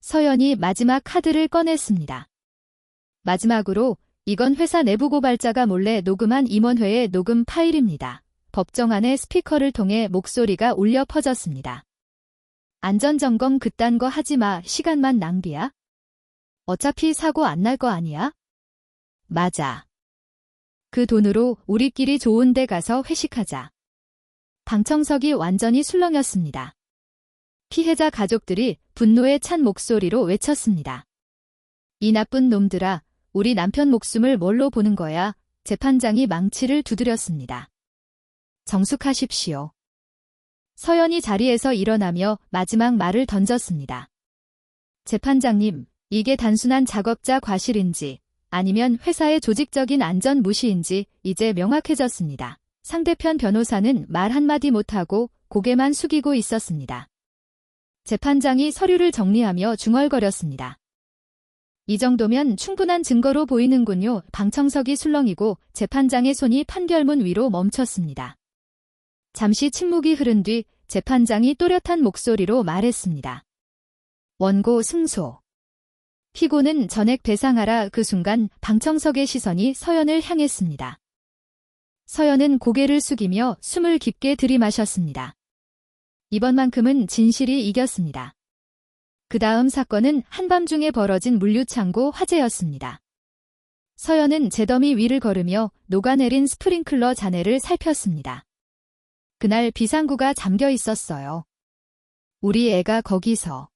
서연이 마지막 카드를 꺼냈습니다. 마지막으로 이건 회사 내부 고발자가 몰래 녹음한 임원회의 녹음 파일입니다. 법정 안에 스피커를 통해 목소리가 울려 퍼졌습니다. 안전점검 그딴 거 하지 마. 시간만 낭비야? 어차피 사고 안 날 거 아니야? 맞아. 그 돈으로 우리끼리 좋은 데 가서 회식하자. 방청석이 완전히 술렁였습니다. 피해자 가족들이 분노에 찬 목소리로 외쳤습니다. 이 나쁜 놈들아, 우리 남편 목숨을 뭘로 보는 거야? 재판장이 망치를 두드렸습니다. 정숙하십시오. 서연이 자리에서 일어나며 마지막 말을 던졌습니다. 재판장님, 이게 단순한 작업자 과실인지 아니면 회사의 조직적인 안전 무시인지 이제 명확해졌습니다. 상대편 변호사는 말 한마디 못하고 고개만 숙이고 있었습니다. 재판장이 서류를 정리하며 중얼거렸습니다. 이 정도면 충분한 증거로 보이는군요. 방청석이 술렁이고 재판장의 손이 판결문 위로 멈췄습니다. 잠시 침묵이 흐른 뒤 재판장이 또렷한 목소리로 말했습니다. 원고 승소. 피고는 전액 배상하라. 그 순간 방청석의 시선이 서연을 향했습니다. 서연은 고개를 숙이며 숨을 깊게 들이마셨습니다. 이번만큼은 진실이 이겼습니다. 그 다음 사건은 한밤중에 벌어진 물류창고 화재였습니다. 서연은 재더미 위를 걸으며 녹아내린 스프링클러 잔해를 살폈습니다. 그날 비상구가 잠겨 있었어요. 우리 애가 거기서.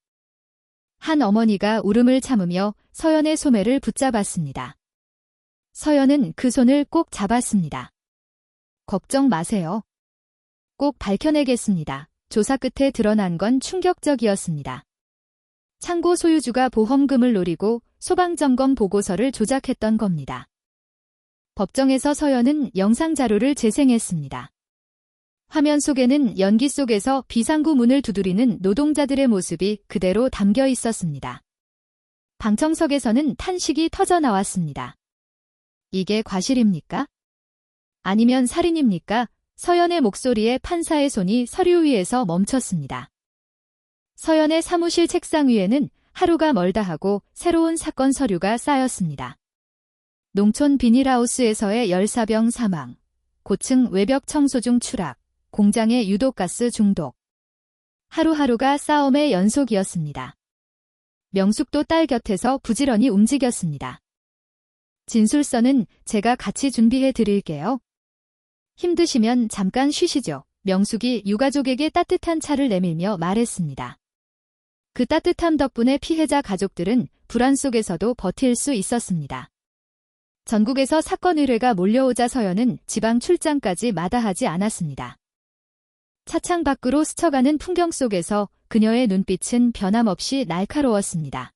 한 어머니가 울음을 참으며 서연의 소매를 붙잡았습니다. 서연은 그 손을 꼭 잡았습니다. 걱정 마세요. 꼭 밝혀내겠습니다. 조사 끝에 드러난 건 충격적이었습니다. 창고 소유주가 보험금을 노리고 소방점검 보고서를 조작했던 겁니다. 법정에서 서연은 영상자료를 재생했습니다. 화면 속에는 연기 속에서 비상구 문을 두드리는 노동자들의 모습이 그대로 담겨 있었습니다. 방청석에서는 탄식이 터져 나왔습니다. 이게 과실입니까? 아니면 살인입니까? 서연의 목소리에 판사의 손이 서류 위에서 멈췄습니다. 서연의 사무실 책상 위에는 하루가 멀다 하고 새로운 사건 서류가 쌓였습니다. 농촌 비닐하우스에서의 열사병 사망, 고층 외벽 청소 중 추락, 공장의 유독가스 중독. 하루하루가 싸움의 연속이었습니다. 명숙도 딸 곁에서 부지런히 움직였습니다. 진술서는 제가 같이 준비해 드릴게요. 힘드시면 잠깐 쉬시죠. 명숙이 유가족에게 따뜻한 차를 내밀며 말했습니다. 그 따뜻함 덕분에 피해자 가족들은 불안 속에서도 버틸 수 있었습니다. 전국에서 사건 의뢰가 몰려오자 서연은 지방 출장까지 마다하지 않았습니다. 차창 밖으로 스쳐가는 풍경 속에서 그녀의 눈빛은 변함없이 날카로웠습니다.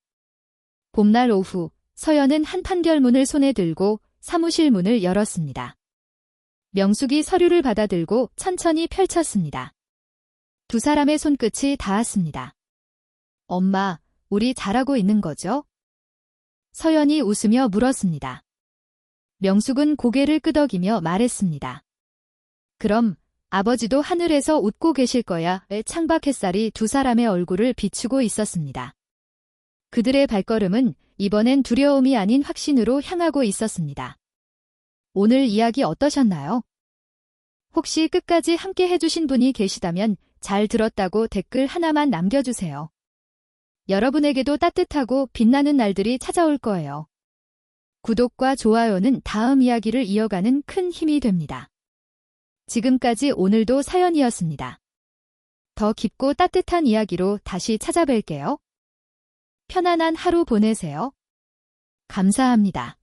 봄날 오후, 서연은 한 판결문을 손에 들고 사무실 문을 열었습니다. 명숙이 서류를 받아들고 천천히 펼쳤습니다. 두 사람의 손끝이 닿았습니다. 엄마, 우리 잘하고 있는 거죠? 서연이 웃으며 물었습니다. 명숙은 고개를 끄덕이며 말했습니다. 그럼 아버지도 하늘에서 웃고 계실 거야. 창밖 햇살이 두 사람의 얼굴을 비추고 있었습니다. 그들의 발걸음은 이번엔 두려움이 아닌 확신으로 향하고 있었습니다. 오늘 이야기 어떠셨나요? 혹시 끝까지 함께 해주신 분이 계시다면 잘 들었다고 댓글 하나만 남겨주세요. 여러분에게도 따뜻하고 빛나는 날들이 찾아올 거예요. 구독과 좋아요는 다음 이야기를 이어가는 큰 힘이 됩니다. 지금까지 오늘도 사연이었습니다. 더 깊고 따뜻한 이야기로 다시 찾아뵐게요. 편안한 하루 보내세요. 감사합니다.